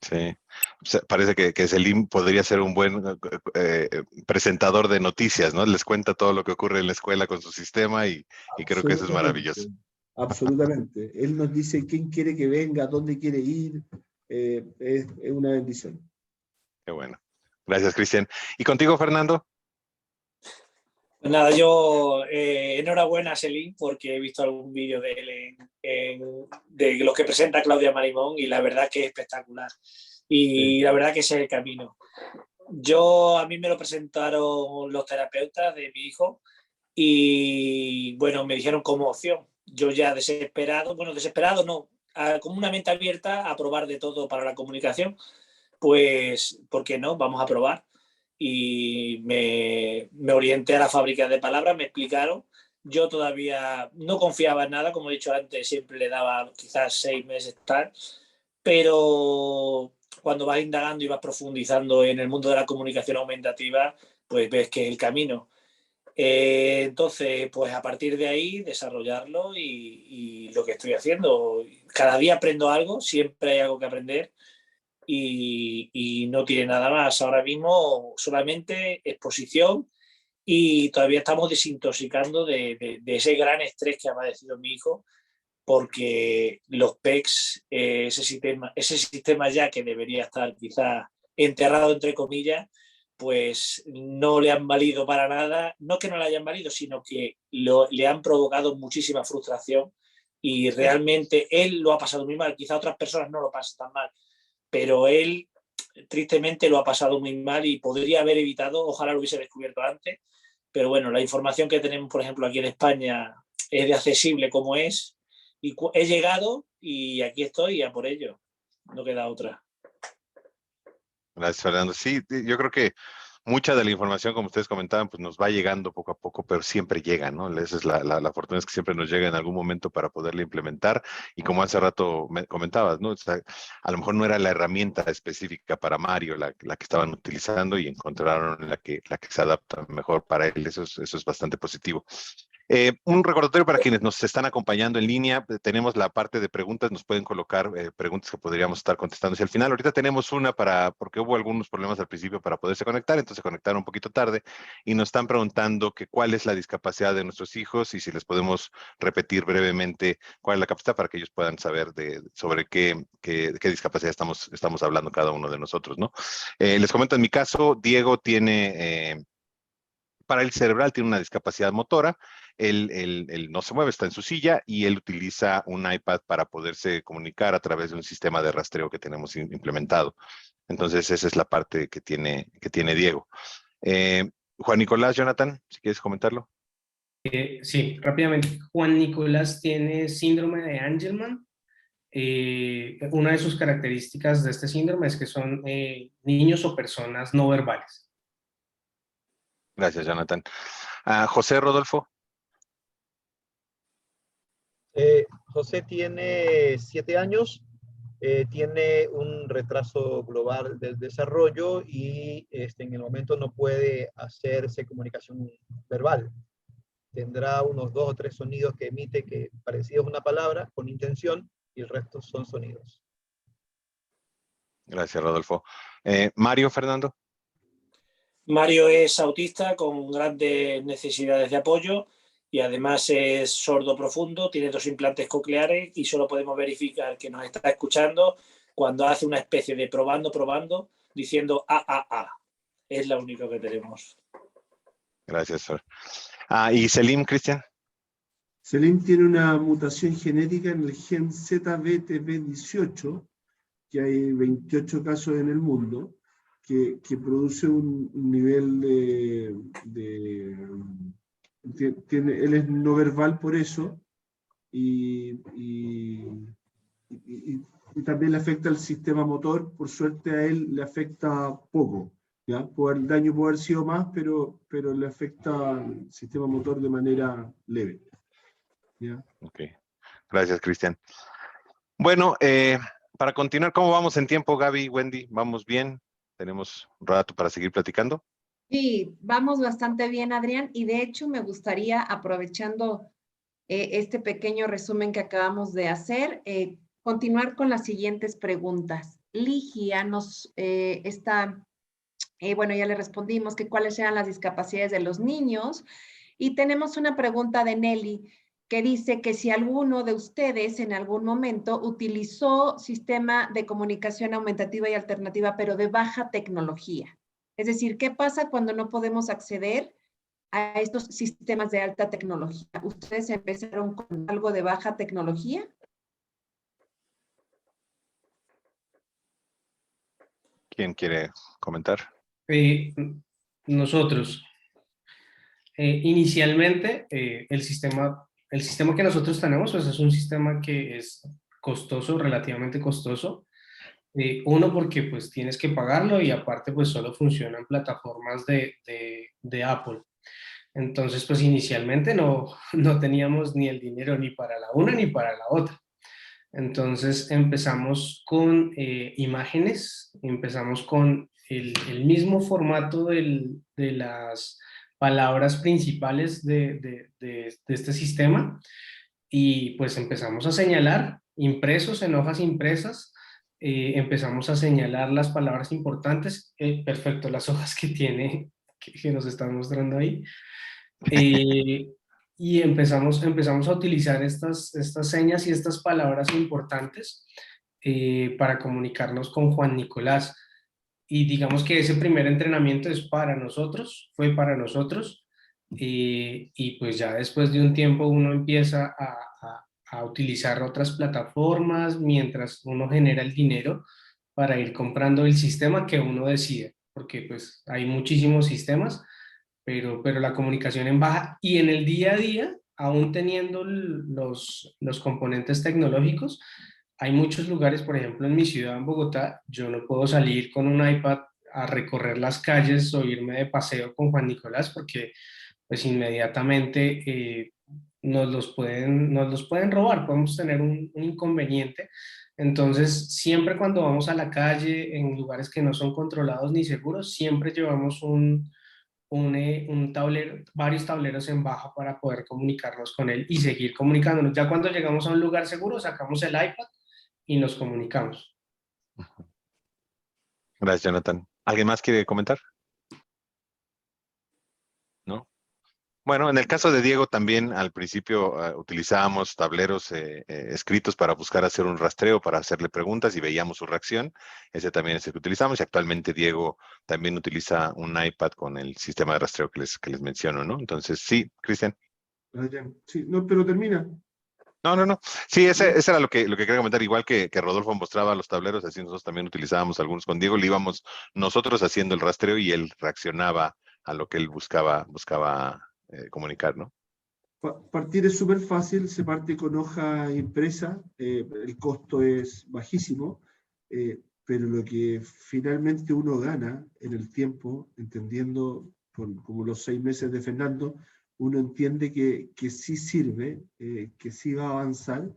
Speaker 3: Sí, o sea, parece que Selim podría ser un buen presentador de noticias, ¿no? Les cuenta todo lo que ocurre en la escuela con su sistema y creo que eso es maravilloso.
Speaker 6: Absolutamente. Él nos dice quién quiere que venga, dónde quiere ir. Es una bendición.
Speaker 3: Qué bueno. Gracias, Cristian. ¿Y contigo, Fernando?
Speaker 5: Pues nada, yo enhorabuena a Selim porque he visto algún vídeo de él de los que presenta Claudia Marimón y la verdad que es espectacular. Y la verdad que ese es el camino. A mí me lo presentaron los terapeutas de mi hijo y bueno, me dijeron como opción. Yo ya desesperado no, como una mente abierta a probar de todo para la comunicación, pues, ¿por qué no? Vamos a probar. Y me orienté a la fábrica de palabras, me explicaron. Yo todavía no confiaba en nada, como he dicho antes, siempre le daba quizás 6 meses tal, pero cuando vas indagando y vas profundizando en el mundo de la comunicación aumentativa, pues ves que es el camino. Entonces, pues a partir de ahí, desarrollarlo y lo que estoy haciendo. Cada día aprendo algo, siempre hay algo que aprender y no tiene nada más. Ahora mismo solamente exposición y todavía estamos desintoxicando de ese gran estrés que ha padecido mi hijo, porque los PECs, ese sistema ya que debería estar quizás enterrado entre comillas, pues no le han valido para nada, no que no le hayan valido, sino que le han provocado muchísima frustración y realmente él lo ha pasado muy mal, quizá otras personas no lo pasan tan mal, pero él tristemente lo ha pasado muy mal y podría haber evitado, ojalá lo hubiese descubierto antes, pero bueno, la información que tenemos, por ejemplo, aquí en España es de accesible como es, y he llegado y aquí estoy a por ello, no queda otra.
Speaker 3: Gracias, Fernando. Sí, yo creo que mucha de la información, como ustedes comentaban, pues nos va llegando poco a poco, pero siempre llega, ¿no? Esa es la fortuna, es que siempre nos llega en algún momento para poderla implementar. Y como hace rato me comentabas, ¿no? O sea, a lo mejor no era la herramienta específica para Mario la que estaban utilizando y encontraron la que se adapta mejor para él. Eso es bastante positivo. Un recordatorio para quienes nos están acompañando en línea, tenemos la parte de preguntas, nos pueden colocar preguntas que podríamos estar contestando hacia el final. Ahorita tenemos una porque hubo algunos problemas al principio para poderse conectar, entonces se conectaron un poquito tarde y nos están preguntando que cuál es la discapacidad de nuestros hijos y si les podemos repetir brevemente cuál es la capacidad para que ellos puedan saber sobre qué discapacidad estamos hablando cada uno de nosotros, ¿no? Les comento en mi caso, Diego tiene parálisis cerebral, tiene una discapacidad motora, él no se mueve, está en su silla y él utiliza un iPad para poderse comunicar a través de un sistema de rastreo que tenemos implementado. Entonces esa es la parte que tiene Diego. Juan Nicolás, Jonathan, si quieres comentarlo.
Speaker 7: Sí, rápidamente. Juan Nicolás tiene síndrome de Angelman. Una de sus características de este síndrome es que son niños o personas no verbales.
Speaker 3: Gracias, Jonathan. José Rodolfo.
Speaker 4: José tiene 7 años, tiene un retraso global del desarrollo y en el momento no puede hacerse comunicación verbal. tendrá unos 2 o 3 sonidos que emite que parecidos a una palabra con intención y el resto son sonidos.
Speaker 3: Gracias, Rodolfo. Mario, Fernando.
Speaker 5: Mario es autista con grandes necesidades de apoyo y además es sordo profundo, tiene 2 implantes cocleares y solo podemos verificar que nos está escuchando cuando hace una especie de probando, diciendo a. Es lo único que tenemos.
Speaker 3: Gracias, Fer. ¿Y Selim, Cristian?
Speaker 6: Selim tiene una mutación genética en el gen ZBTB18, que hay 28 casos en el mundo, que produce un nivel él es no verbal por eso, y también le afecta el sistema motor. Por suerte a él le afecta poco, ¿ya? El daño puede haber sido más, pero le afecta al sistema motor de manera leve, ¿ya?
Speaker 3: Ok, gracias, Cristian. Bueno, para continuar, ¿cómo vamos en tiempo, Gaby, Wendy? ¿Vamos bien? ¿Tenemos un rato para seguir platicando?
Speaker 2: Sí, vamos bastante bien, Adrián, y de hecho me gustaría, aprovechando este pequeño resumen que acabamos de hacer, continuar con las siguientes preguntas. Ligia bueno, ya le respondimos que cuáles eran las discapacidades de los niños, y tenemos una pregunta de Nelly que dice que si alguno de ustedes en algún momento utilizó sistema de comunicación aumentativa y alternativa, pero de baja tecnología. Es decir, ¿qué pasa cuando no podemos acceder a estos sistemas de alta tecnología? ¿Ustedes empezaron con algo de baja tecnología?
Speaker 3: ¿Quién quiere comentar?
Speaker 7: Nosotros, inicialmente, el sistema que nosotros tenemos, pues es un sistema que es costoso, relativamente costoso. Uno, porque pues tienes que pagarlo, y aparte pues solo funcionan plataformas de Apple. Entonces pues inicialmente no teníamos ni el dinero ni para la una ni para la otra. Entonces empezamos con imágenes, empezamos con el mismo formato de las palabras principales de este sistema, y pues empezamos a señalar impresos en hojas impresas. Empezamos a señalar las palabras importantes. Perfecto, las hojas que tiene, que nos están mostrando ahí. Y empezamos a utilizar estas señas y estas palabras importantes para comunicarnos con Juan Nicolás. Y digamos que ese primer entrenamiento fue para nosotros, y pues ya después de un tiempo uno empieza a utilizar otras plataformas mientras uno genera el dinero para ir comprando el sistema que uno decide, porque pues hay muchísimos sistemas, pero la comunicación en baja y en el día a día, aún teniendo los componentes tecnológicos, hay muchos lugares. Por ejemplo, en mi ciudad, en Bogotá, yo no puedo salir con un iPad a recorrer las calles o irme de paseo con Juan Nicolás, porque pues inmediatamente nos los pueden robar, podemos tener un inconveniente. Entonces, siempre cuando vamos a la calle, en lugares que no son controlados ni seguros, siempre llevamos un tablero, varios tableros en baja para poder comunicarnos con él y seguir comunicándonos. Ya cuando llegamos a un lugar seguro, sacamos el iPad y nos comunicamos.
Speaker 3: Gracias, Jonathan. ¿Alguien más quiere comentar? ¿No? Bueno, en el caso de Diego también al principio utilizábamos tableros escritos para buscar hacer un rastreo, para hacerle preguntas y veíamos su reacción. Ese también es el que utilizamos, y actualmente Diego también utiliza un iPad con el sistema de rastreo que les menciono, ¿no? Entonces, sí, Cristian.
Speaker 6: Sí, no, pero termina.
Speaker 3: No. Sí, ese era lo que quería comentar. Igual que Rodolfo mostraba los tableros, así nosotros también utilizábamos algunos con Diego. Le íbamos nosotros haciendo el rastreo y él reaccionaba a lo que él buscaba comunicar, ¿no?
Speaker 6: Partir es súper fácil, se parte con hoja impresa, el costo es bajísimo, pero lo que finalmente uno gana en el tiempo, entendiendo como los 6 meses de Fernando, uno entiende que sí sirve, que sí va a avanzar,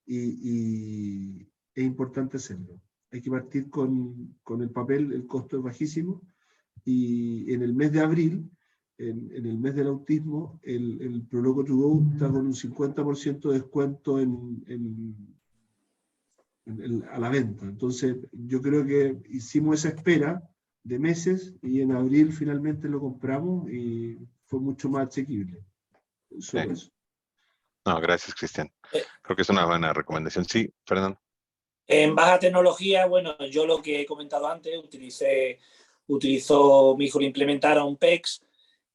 Speaker 6: y es importante hacerlo. Hay que partir con el papel, el costo es bajísimo, y en el mes de abril en el mes del autismo, el Proloco to Go está con un 50% de descuento a la venta. Entonces, yo creo que hicimos esa espera de meses y en abril finalmente lo compramos y fue mucho más asequible. Solo eso.
Speaker 3: No, gracias, Cristian. Creo que es una buena recomendación. Sí, Fernando.
Speaker 5: En baja tecnología, bueno, yo lo que he comentado antes, utilizó, mi hijo lo implementara un PEX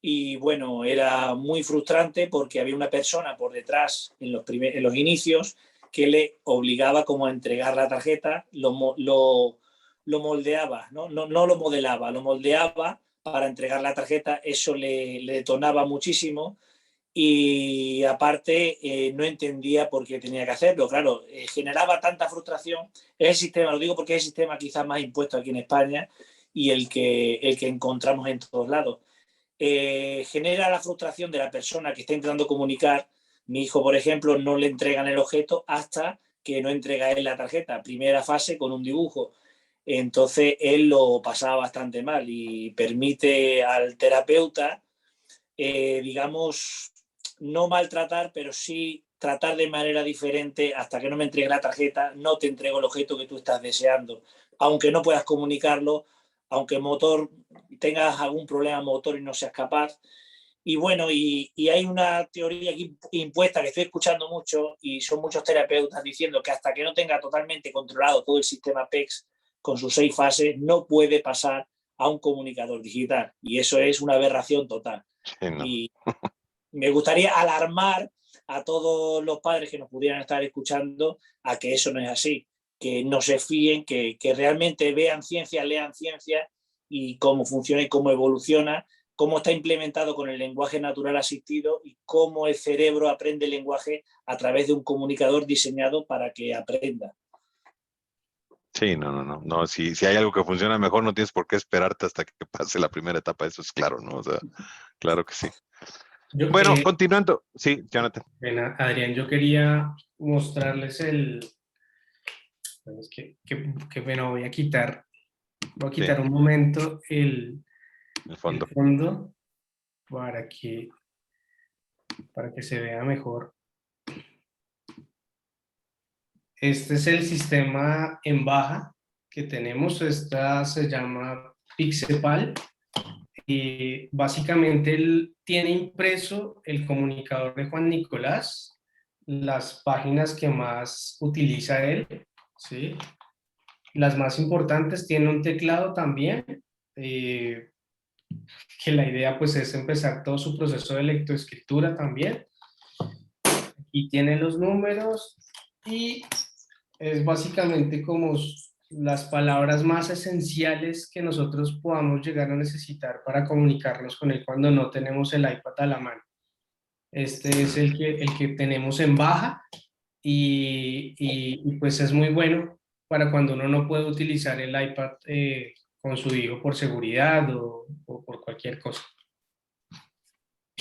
Speaker 5: y bueno, era muy frustrante porque había una persona por detrás en los inicios que le obligaba como a entregar la tarjeta, lo moldeaba, ¿no? No lo modelaba, lo moldeaba para entregar la tarjeta, eso le detonaba muchísimo. Y aparte no entendía por qué tenía que hacerlo. Claro, generaba tanta frustración. Es el sistema, lo digo porque es el sistema quizás más impuesto aquí en España y el que encontramos en todos lados. Genera la frustración de la persona que está intentando comunicar. Mi hijo, por ejemplo, no le entregan el objeto hasta que no entrega él la tarjeta. Primera fase con un dibujo. Entonces él lo pasaba bastante mal y permite al terapeuta, digamos, no maltratar, pero sí tratar de manera diferente. Hasta que no me entregue la tarjeta, no te entrego el objeto que tú estás deseando. Aunque no puedas comunicarlo, aunque tengas algún problema motor y no seas capaz. Y bueno, y hay una teoría aquí impuesta que estoy escuchando mucho y son muchos terapeutas diciendo que hasta que no tenga totalmente controlado todo el sistema PEX con sus 6 fases, no puede pasar a un comunicador digital. Y eso es una aberración total.
Speaker 3: Sí, no.
Speaker 5: Y me gustaría alarmar a todos los padres que nos pudieran estar escuchando a que eso no es así, que no se fíen, que realmente vean ciencia, lean ciencia y cómo funciona y cómo evoluciona, cómo está implementado con el lenguaje natural asistido y cómo el cerebro aprende el lenguaje a través de un comunicador diseñado para que aprenda.
Speaker 3: Sí, no, si hay algo que funciona mejor, no tienes por qué esperarte hasta que pase la primera etapa, eso es claro, ¿no? O sea, claro que sí. Bueno, continuando. Sí, Jonathan.
Speaker 7: Bueno, Adrián, yo quería mostrarles es que bueno, voy a quitar un momento el fondo para que se vea mejor. Este es el sistema en baja que tenemos. Esta se llama Pixepal. Y básicamente él tiene impreso el comunicador de Juan Nicolás, las páginas que más utiliza él, ¿sí? Las más importantes. Tiene un teclado también, que la idea pues es empezar todo su proceso de lectoescritura también. Y tiene los números y es básicamente como las palabras más esenciales que nosotros podamos llegar a necesitar para comunicarnos con él cuando no tenemos el iPad a la mano. Este es el que tenemos en baja y pues es muy bueno para cuando uno no puede utilizar el iPad con su hijo por seguridad o por cualquier cosa.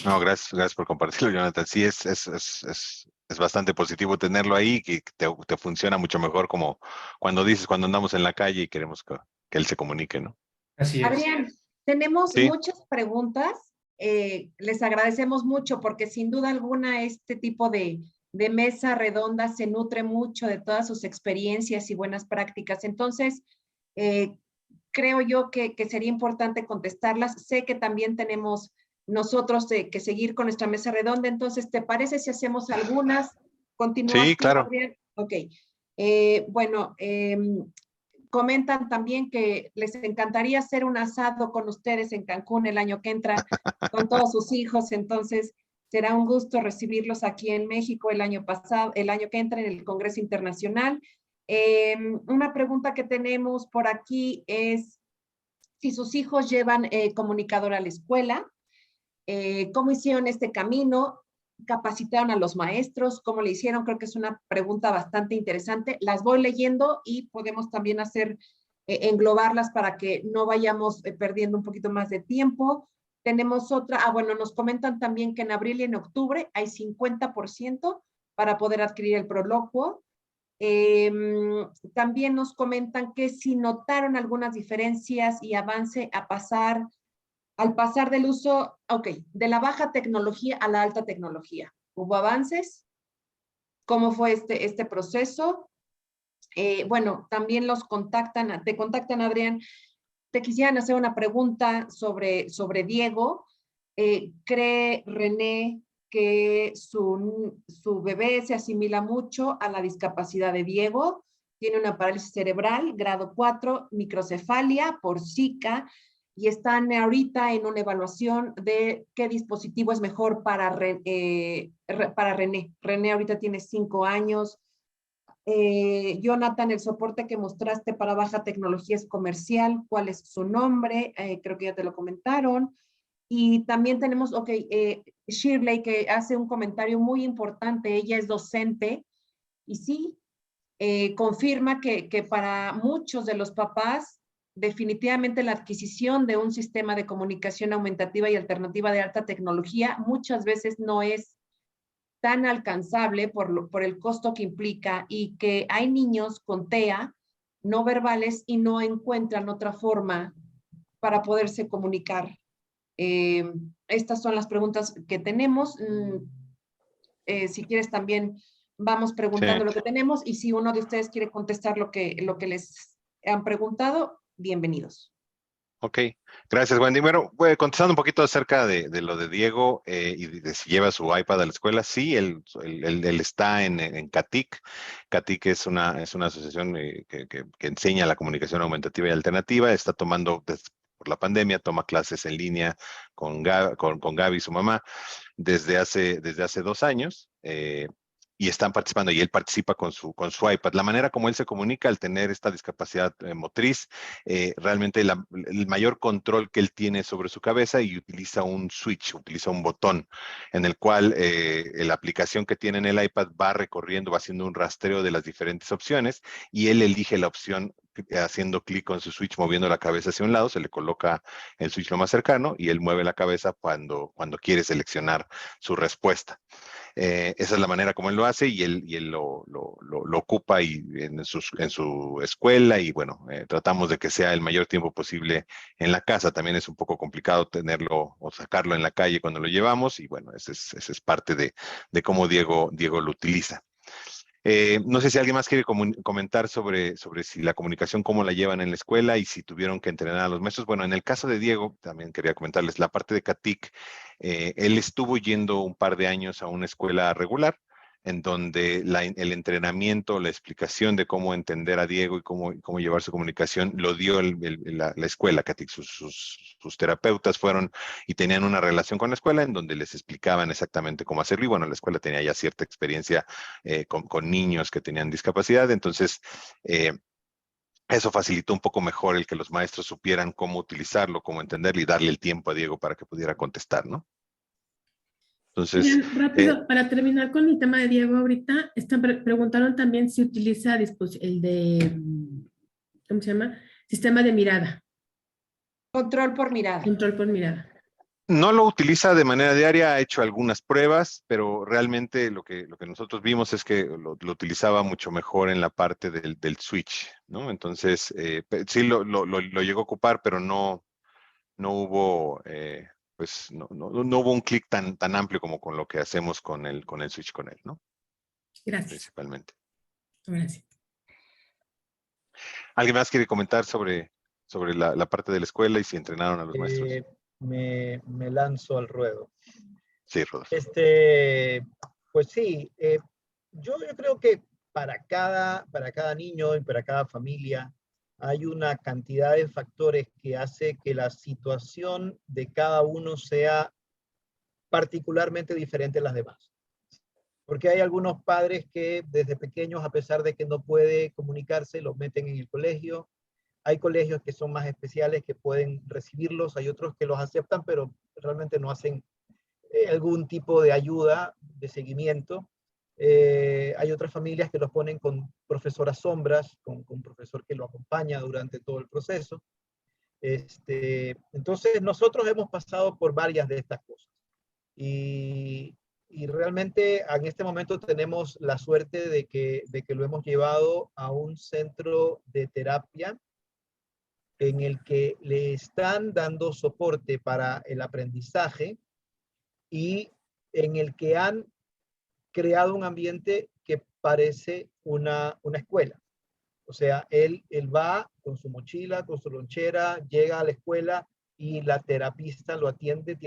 Speaker 3: No, gracias por compartirlo, Jonathan. Sí, es bastante positivo tenerlo ahí, que te funciona mucho mejor como cuando andamos en la calle y queremos que él se comunique, ¿no?
Speaker 7: Así es.
Speaker 2: Adrián, tenemos muchas preguntas. Les agradecemos mucho porque sin duda alguna este tipo de mesa redonda se nutre mucho de todas sus experiencias y buenas prácticas. Entonces, creo yo que sería importante contestarlas. Sé que también tenemos nosotros que seguir con nuestra mesa redonda. Entonces, ¿te parece si hacemos algunas? ¿Continúas?
Speaker 3: Sí, claro.
Speaker 2: Adrián? Ok. Bueno, comentan también que les encantaría hacer un asado con ustedes en Cancún el año que entra, con todos sus hijos. Entonces, será un gusto recibirlos aquí en México el año que entra en el Congreso Internacional. Una pregunta que tenemos por aquí es si sus hijos llevan comunicador a la escuela. ¿Cómo hicieron este camino? ¿Capacitaron a los maestros? ¿Cómo le hicieron? Creo que es una pregunta bastante interesante. Las voy leyendo y podemos también englobarlas para que no vayamos perdiendo un poquito más de tiempo. Tenemos otra, bueno, nos comentan también que en abril y en octubre hay 50% para poder adquirir el Proloquo. También nos comentan que si notaron algunas diferencias y avance a pasar al pasar del uso, de la baja tecnología a la alta tecnología. ¿Hubo avances? ¿Cómo fue este proceso? Bueno, también te contactan, Adrián. Te quisieran hacer una pregunta sobre Diego. ¿Cree René que su bebé se asimila mucho a la discapacidad de Diego? Tiene una parálisis cerebral, grado 4, microcefalia por Zika, y están ahorita en una evaluación de qué dispositivo es mejor para René. René ahorita tiene 5 años. Jonathan, el soporte que mostraste para baja tecnología es comercial. ¿Cuál es su nombre? Creo que ya te lo comentaron. Y también tenemos, Shirley, que hace un comentario muy importante. Ella es docente y sí, confirma que para muchos de los papás, definitivamente la adquisición de un sistema de comunicación aumentativa y alternativa de alta tecnología muchas veces no es tan alcanzable por el costo que implica, y que hay niños con TEA no verbales y no encuentran otra forma para poderse comunicar. Estas son las preguntas que tenemos. Si quieres también vamos preguntando
Speaker 3: Sí.
Speaker 2: lo que tenemos, y si uno de ustedes quiere contestar lo que les han preguntado, bienvenidos.
Speaker 3: Ok, gracias, Wendy. Bueno, contestando un poquito acerca de lo de Diego y de si lleva su iPad a la escuela, sí, él está en CATIC. CATIC es una asociación que enseña la comunicación aumentativa y alternativa. Está tomando, por la pandemia, toma clases en línea con Gaby, su mamá, desde hace 2 años. Y están participando, y él participa con su iPad. La manera como él se comunica al tener esta discapacidad motriz, realmente el mayor control que él tiene sobre su cabeza, y utiliza un switch, utiliza un botón en el cual la aplicación que tiene en el iPad va recorriendo, va haciendo un rastreo de las diferentes opciones, y él elige la opción haciendo clic con su switch, moviendo la cabeza hacia un lado. Se le coloca el switch lo más cercano y él mueve la cabeza cuando quiere seleccionar su respuesta. Esa es la manera como él lo hace, y él lo ocupa en su escuela, y bueno, tratamos de que sea el mayor tiempo posible en la casa. También es un poco complicado tenerlo o sacarlo en la calle cuando lo llevamos, y bueno, esa es parte de cómo Diego lo utiliza. No sé si alguien más quiere comentar sobre si la comunicación, cómo la llevan en la escuela y si tuvieron que entrenar a los maestros. Bueno, en el caso de Diego, también quería comentarles la parte de CATIC. Él estuvo yendo un par de años a una escuela regular, en donde el entrenamiento, la explicación de cómo entender a Diego y cómo llevar su comunicación, lo dio la escuela CATIC. Sus terapeutas fueron y tenían una relación con la escuela en donde les explicaban exactamente cómo hacerlo. Y bueno, la escuela tenía ya cierta experiencia con niños que tenían discapacidad. Entonces, eso facilitó un poco mejor el que los maestros supieran cómo utilizarlo, cómo entenderlo, y darle el tiempo a Diego para que pudiera contestar, ¿no? Entonces,
Speaker 1: Bien, rápido, para terminar con el tema de Diego ahorita, preguntaron también si utiliza el de, ¿cómo se llama? Sistema de mirada,
Speaker 2: Control por mirada.
Speaker 1: control por mirada.
Speaker 3: no lo utiliza de manera diaria, ha hecho algunas pruebas, pero realmente lo que nosotros vimos es que lo utilizaba mucho mejor en la parte del switch, ¿no? Entonces, sí lo llegó a ocupar, pero no hubo, pues, no hubo un clic tan amplio como con lo que hacemos con el switch con él, ¿no?
Speaker 1: Gracias.
Speaker 3: Principalmente.
Speaker 1: Gracias.
Speaker 3: ¿Alguien más quiere comentar sobre la parte de la escuela y si entrenaron a los maestros?
Speaker 4: Me lanzo al ruedo.
Speaker 3: Sí, Rodolfo.
Speaker 4: Pues sí, yo creo que para cada niño y para cada familia hay una cantidad de factores que hace que la situación de cada uno sea particularmente diferente a las demás. Porque hay algunos padres que desde pequeños, a pesar de que no puede comunicarse, los meten en el colegio. Hay colegios que son más especiales, que pueden recibirlos. Hay otros que los aceptan, pero realmente no hacen algún tipo de ayuda, de seguimiento. Hay otras familias que los ponen con profesoras sombras, con un profesor que lo acompaña durante todo el proceso. Entonces, nosotros hemos pasado por varias de estas cosas. Y realmente en este momento tenemos la suerte de que lo hemos llevado a un centro de terapia en el que le están dando soporte para el aprendizaje y en el que han creado un ambiente que parece una escuela. O sea, él va con su mochila, con su lonchera, llega a la escuela y la terapista lo atiende.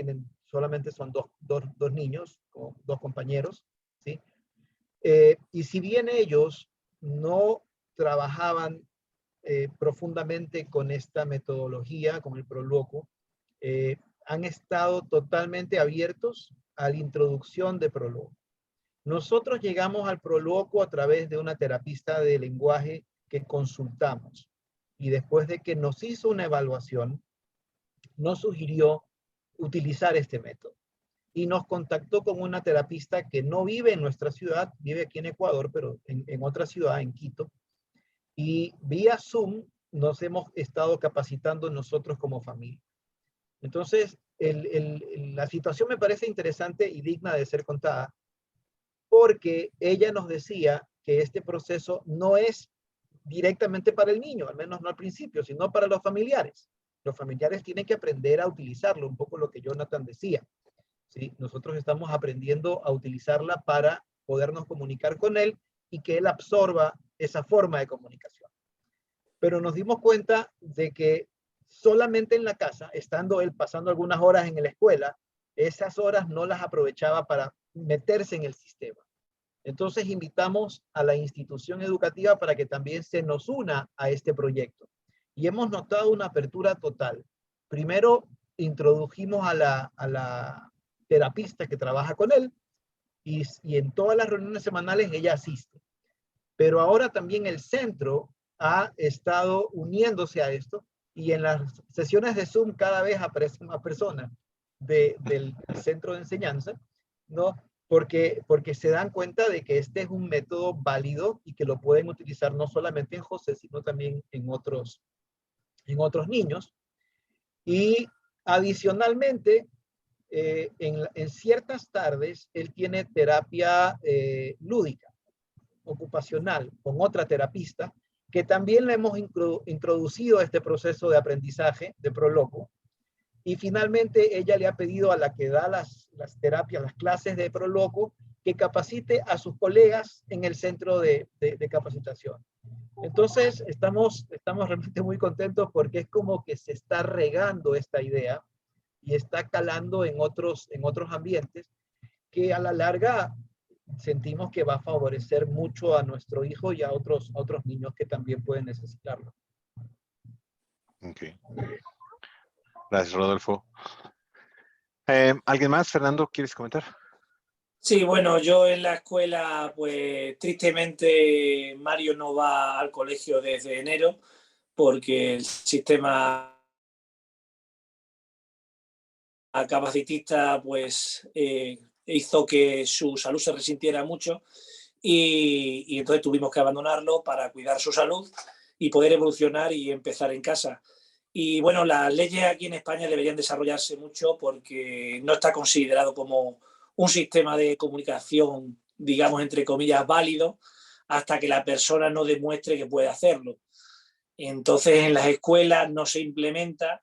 Speaker 4: Solamente son dos niños, o dos compañeros, ¿sí? Y si bien ellos no trabajaban profundamente con esta metodología, con el Proloquo, han estado totalmente abiertos a la introducción de Proloquo. Nosotros llegamos al Proloquo a través de una terapista de lenguaje que consultamos, y después de que nos hizo una evaluación, nos sugirió utilizar este método. Y nos contactó con una terapista que no vive en nuestra ciudad, vive aquí en Ecuador, pero en otra ciudad, en Quito. Y vía Zoom nos hemos estado capacitando nosotros como familia. Entonces, la situación me parece interesante y digna de ser contada, porque ella nos decía que este proceso no es directamente para el niño, al menos no al principio, sino para los familiares. Los familiares tienen que aprender a utilizarlo, un poco lo que Jonathan decía. ¿Sí? Nosotros estamos aprendiendo a utilizarla para podernos comunicar con él y que él absorba esa forma de comunicación. Pero nos dimos cuenta de que solamente en la casa, estando él pasando algunas horas en la escuela, esas horas no las aprovechaba para meterse en el sistema. Entonces invitamos a la institución educativa para que también se nos una a este proyecto. Y hemos notado una apertura total. Primero introdujimos a la terapista que trabaja con él y en todas las reuniones semanales ella asiste. Pero ahora también el centro ha estado uniéndose a esto y en las sesiones de Zoom cada vez aparecen más personas del centro de enseñanza, ¿no? Porque se dan cuenta de que este es un método válido y que lo pueden utilizar no solamente en José, sino también en otros niños. Y adicionalmente, en ciertas tardes, él tiene terapia lúdica, ocupacional, con otra terapista, que también le hemos introducido a este proceso de aprendizaje de Proloquo. Y finalmente ella le ha pedido a la que da las terapias, las clases de Proloquo, que capacite a sus colegas en el centro de capacitación. Entonces estamos realmente muy contentos porque es como que se está regando esta idea y está calando en otros ambientes que a la larga sentimos que va a favorecer mucho a nuestro hijo y a otros niños que también pueden necesitarlo.
Speaker 3: Okay. Gracias, Rodolfo. ¿Alguien más? Fernando, ¿quieres comentar?
Speaker 5: Sí, bueno, yo en la escuela, pues tristemente Mario no va al colegio desde enero porque el sistema capacitista pues hizo que su salud se resintiera mucho y entonces tuvimos que abandonarlo para cuidar su salud y poder evolucionar y empezar en casa. Y bueno, las leyes aquí en España deberían desarrollarse mucho porque no está considerado como un sistema de comunicación, digamos, entre comillas, válido, hasta que la persona no demuestre que puede hacerlo. Entonces, en las escuelas no se implementa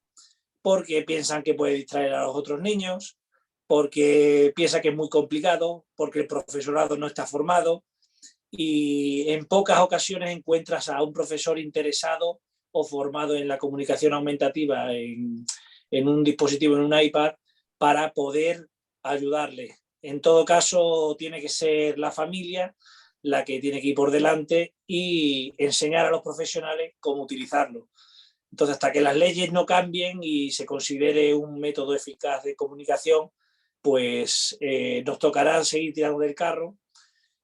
Speaker 5: porque piensan que puede distraer a los otros niños, porque piensa que es muy complicado, porque el profesorado no está formado y en pocas ocasiones encuentras a un profesor interesado o formado en la comunicación aumentativa en un dispositivo, en un iPad, para poder ayudarle. En todo caso, tiene que ser la familia la que tiene que ir por delante y enseñar a los profesionales cómo utilizarlo. Entonces, hasta que las leyes no cambien y se considere un método eficaz de comunicación, pues nos tocará seguir tirando del carro.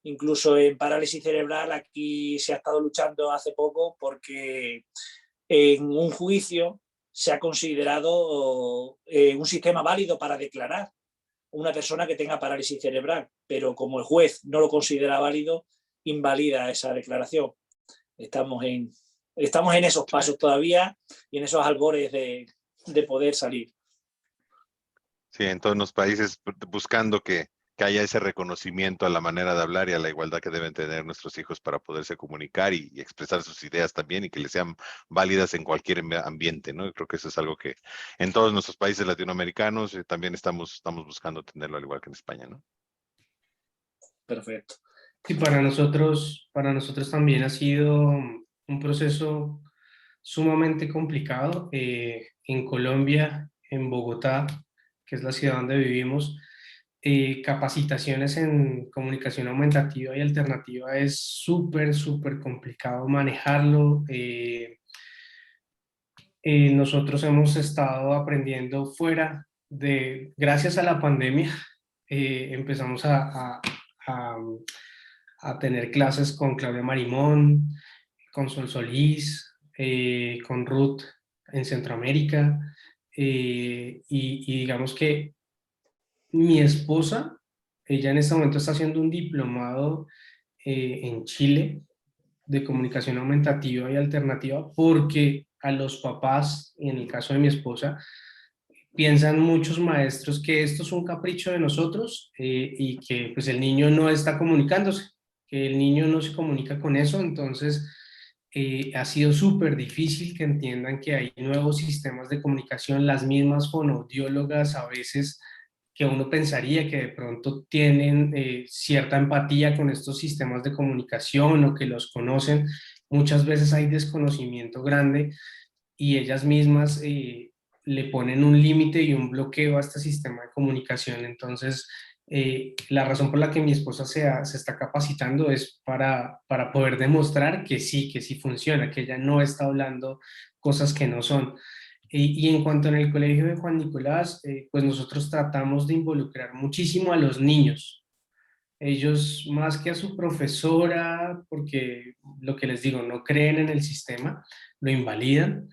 Speaker 5: Incluso en parálisis cerebral aquí se ha estado luchando hace poco porque en un juicio se ha considerado un sistema válido para declarar una persona que tenga parálisis cerebral, pero como el juez no lo considera válido, invalida esa declaración. Estamos en esos pasos todavía y en esos albores de poder salir.
Speaker 3: Sí, en todos los países buscando que que haya ese reconocimiento a la manera de hablar y a la igualdad que deben tener nuestros hijos para poderse comunicar y expresar sus ideas también y que les sean válidas en cualquier ambiente, ¿no? Yo creo que eso es algo que en todos nuestros países latinoamericanos también estamos buscando tenerlo al igual que en España, ¿no?
Speaker 5: Perfecto.
Speaker 7: Y para nosotros también ha sido un proceso sumamente complicado. En Colombia, en Bogotá, que es la ciudad donde vivimos, capacitaciones en comunicación aumentativa y alternativa es súper, súper complicado manejarlo. Nosotros hemos estado aprendiendo gracias a la pandemia, empezamos a- a tener clases con Claudia Marimón, con Sol Solís, con Ruth en Centroamérica, y digamos que mi esposa, ella en este momento está haciendo un diplomado en Chile de comunicación aumentativa y alternativa porque a los papás, y en el caso de mi esposa, piensan muchos maestros que esto es un capricho de nosotros y que pues el niño no está comunicándose, que el niño no se comunica con eso, entonces ha sido súper difícil que entiendan que hay nuevos sistemas de comunicación, las mismas fonoaudiólogas a veces que uno pensaría que de pronto tienen cierta empatía con estos sistemas de comunicación o que los conocen, muchas veces hay desconocimiento grande y ellas mismas le ponen un límite y un bloqueo a este sistema de comunicación. Entonces, la razón por la que mi esposa se está capacitando es para poder demostrar que sí funciona, que ella no está hablando cosas que no son. Y en cuanto en el colegio de Juan Nicolás, pues nosotros tratamos de involucrar muchísimo a los niños. Ellos más que a su profesora, porque lo que les digo, no creen en el sistema, lo invalidan,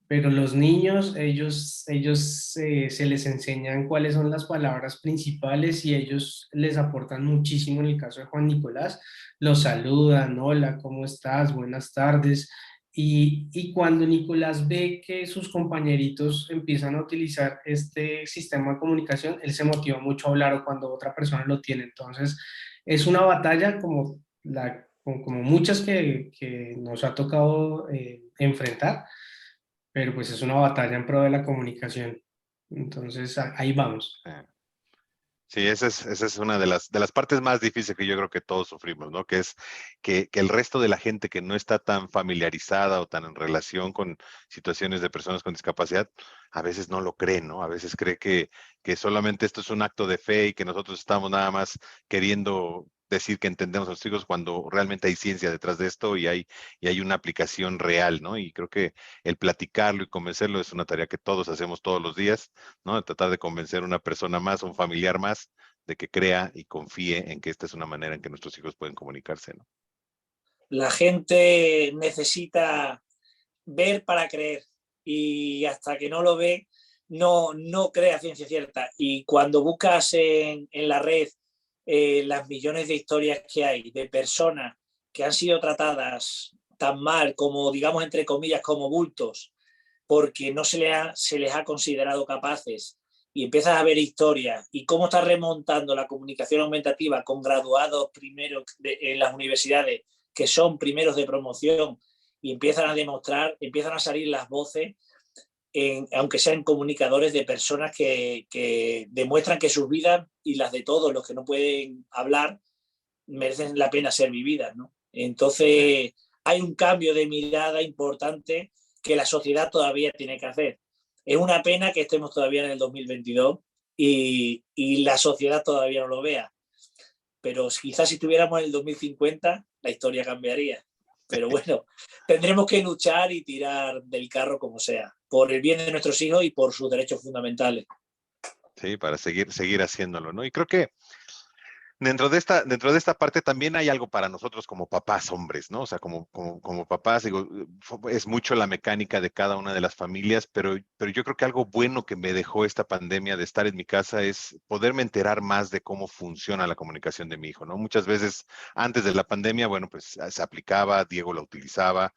Speaker 7: pero los niños, ellos se les enseñan cuáles son las palabras principales y ellos les aportan muchísimo. En el caso de Juan Nicolás, los saludan, hola, ¿cómo estás? Buenas tardes. Y cuando Nicolás ve que sus compañeritos empiezan a utilizar este sistema de comunicación, él se motiva mucho a hablar o cuando otra persona lo tiene. Entonces, es una batalla como muchas que nos ha tocado enfrentar, pero pues es una batalla en pro de la comunicación. Entonces, ahí vamos.
Speaker 3: Sí, esa es una de las partes más difíciles que yo creo que todos sufrimos, ¿no? Que es que el resto de la gente que no está tan familiarizada o tan en relación con situaciones de personas con discapacidad, a veces no lo cree, ¿no? A veces cree que solamente esto es un acto de fe y que nosotros estamos nada más queriendo decir que entendemos a los hijos cuando realmente hay ciencia detrás de esto y hay una aplicación real, ¿no? Y creo que el platicarlo y convencerlo es una tarea que todos hacemos todos los días, ¿no? De tratar de convencer a una persona más, un familiar más, de que crea y confíe en que esta es una manera en que nuestros hijos pueden comunicarse, ¿no?
Speaker 5: La gente necesita ver para creer y hasta que no lo ve, no cree a ciencia cierta. Y cuando buscas en la red las millones de historias que hay de personas que han sido tratadas tan mal como, digamos, entre comillas, como bultos, porque no se les ha considerado capaces, y empiezas a ver historias y cómo está remontando la comunicación aumentativa con graduados primeros en las universidades que son primeros de promoción y empiezan a demostrar, empiezan a salir las voces, aunque sean comunicadores de personas que demuestran que sus vidas y las de todos los que no pueden hablar merecen la pena ser vividas, ¿no? Entonces hay un cambio de mirada importante que la sociedad todavía tiene que hacer. Es una pena que estemos todavía en el 2022 y la sociedad todavía no lo vea, pero quizás si estuviéramos en el 2050 la historia cambiaría. Pero bueno, tendremos que luchar y tirar del carro como sea, por el bien de nuestros hijos y por sus derechos fundamentales.
Speaker 3: Sí, para seguir haciéndolo, ¿no? Y creo que dentro de esta parte también hay algo para nosotros como papás hombres, ¿no? O sea, como papás, digo, es mucho la mecánica de cada una de las familias, pero yo creo que algo bueno que me dejó esta pandemia de estar en mi casa es poderme enterar más de cómo funciona la comunicación de mi hijo, ¿no? Muchas veces antes de la pandemia, bueno, pues se aplicaba, Diego la utilizaba,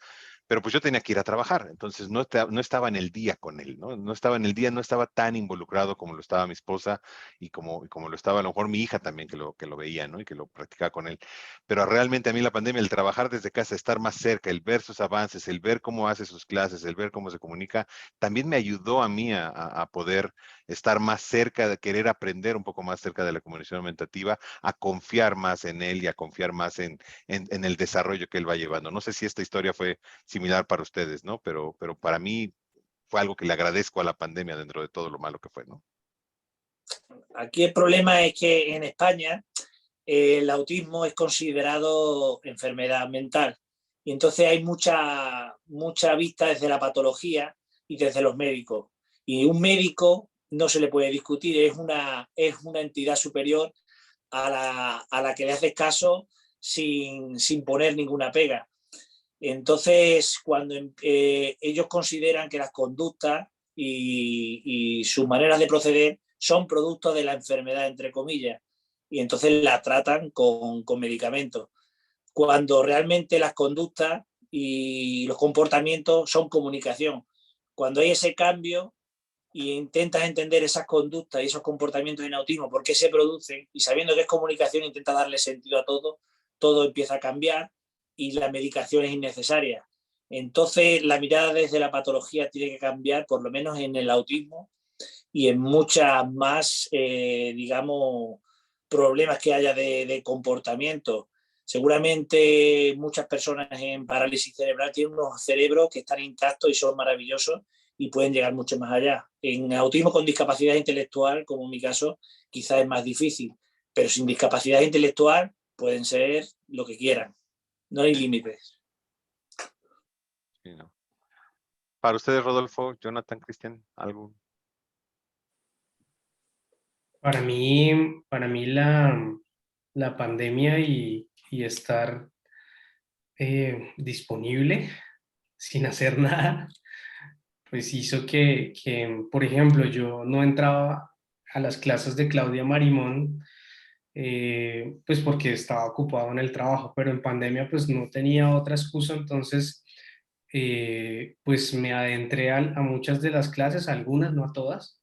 Speaker 3: pero pues yo tenía que ir a trabajar, entonces no estaba en el día con él, ¿no? No estaba en el día, no estaba tan involucrado como lo estaba mi esposa y como lo estaba a lo mejor mi hija también, que lo veía, ¿no? Y que lo practicaba con él. Pero realmente a mí la pandemia, el trabajar desde casa, estar más cerca, el ver sus avances, el ver cómo hace sus clases, el ver cómo se comunica, también me ayudó a mí a poder estar más cerca, de querer aprender un poco más cerca de la comunicación aumentativa, a confiar más en él y a confiar más en el desarrollo que él va llevando. No sé si esta historia fue similar para ustedes, ¿no? Pero para mí fue algo que le agradezco a la pandemia dentro de todo lo malo que fue, ¿no?
Speaker 5: Aquí el problema es que en España el autismo es considerado enfermedad mental y entonces hay mucha vista desde la patología y desde los médicos. Y un médico no se le puede discutir, es una entidad superior a la que le haces caso sin poner ninguna pega. Entonces, cuando ellos consideran que las conductas y sus maneras de proceder son productos de la enfermedad, entre comillas, y entonces la tratan con medicamentos, cuando realmente las conductas y los comportamientos son comunicación. Cuando hay ese cambio y intentas entender esas conductas y esos comportamientos en autismo, por qué se producen, y sabiendo que es comunicación, intenta darle sentido a todo empieza a cambiar y la medicación es innecesaria. Entonces, la mirada desde la patología tiene que cambiar, por lo menos en el autismo y en muchas más, digamos, problemas que haya de comportamiento. Seguramente muchas personas en parálisis cerebral tienen unos cerebros que están intactos y son maravillosos y pueden llegar mucho más allá. En autismo con discapacidad intelectual, como en mi caso, quizás es más difícil, pero sin discapacidad intelectual pueden ser lo que quieran. No hay límites.
Speaker 3: Sí, ¿no? Para ustedes, Rodolfo, Jonathan, Cristian, ¿algo?
Speaker 7: Para mí la pandemia y estar disponible sin hacer nada, pues hizo por ejemplo, yo no entraba a las clases de Claudia Marimón, pues porque estaba ocupado en el trabajo, pero en pandemia pues no tenía otra excusa, entonces pues me adentré a muchas de las clases, algunas, no a todas,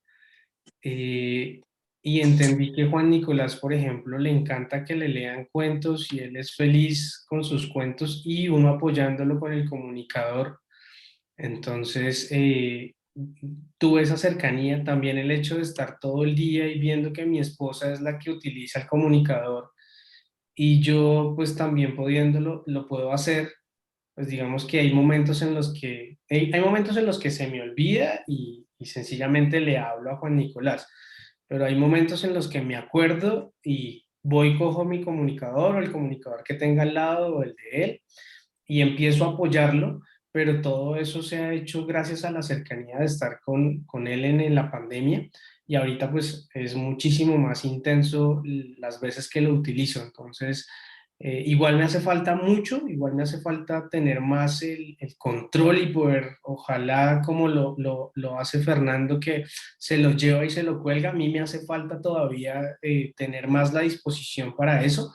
Speaker 7: eh, y entendí que Juan Nicolás, por ejemplo, le encanta que le lean cuentos y él es feliz con sus cuentos y uno apoyándolo con el comunicador. Entonces, tuve esa cercanía, también el hecho de estar todo el día y viendo que mi esposa es la que utiliza el comunicador y yo pues también pudiéndolo, lo puedo hacer, pues digamos que hay momentos en los que, hay momentos en los que se me olvida y sencillamente le hablo a Juan Nicolás, pero hay momentos en los que me acuerdo y voy, cojo mi comunicador o el comunicador que tenga al lado o el de él y empiezo a apoyarlo, pero todo eso se ha hecho gracias a la cercanía de estar con él en la pandemia y ahorita pues es muchísimo más intenso las veces que lo utilizo, entonces igual me hace falta mucho, igual me hace falta tener más el control y poder, ojalá como lo hace Fernando, que se lo lleva y se lo cuelga, a mí me hace falta todavía tener más la disposición para eso,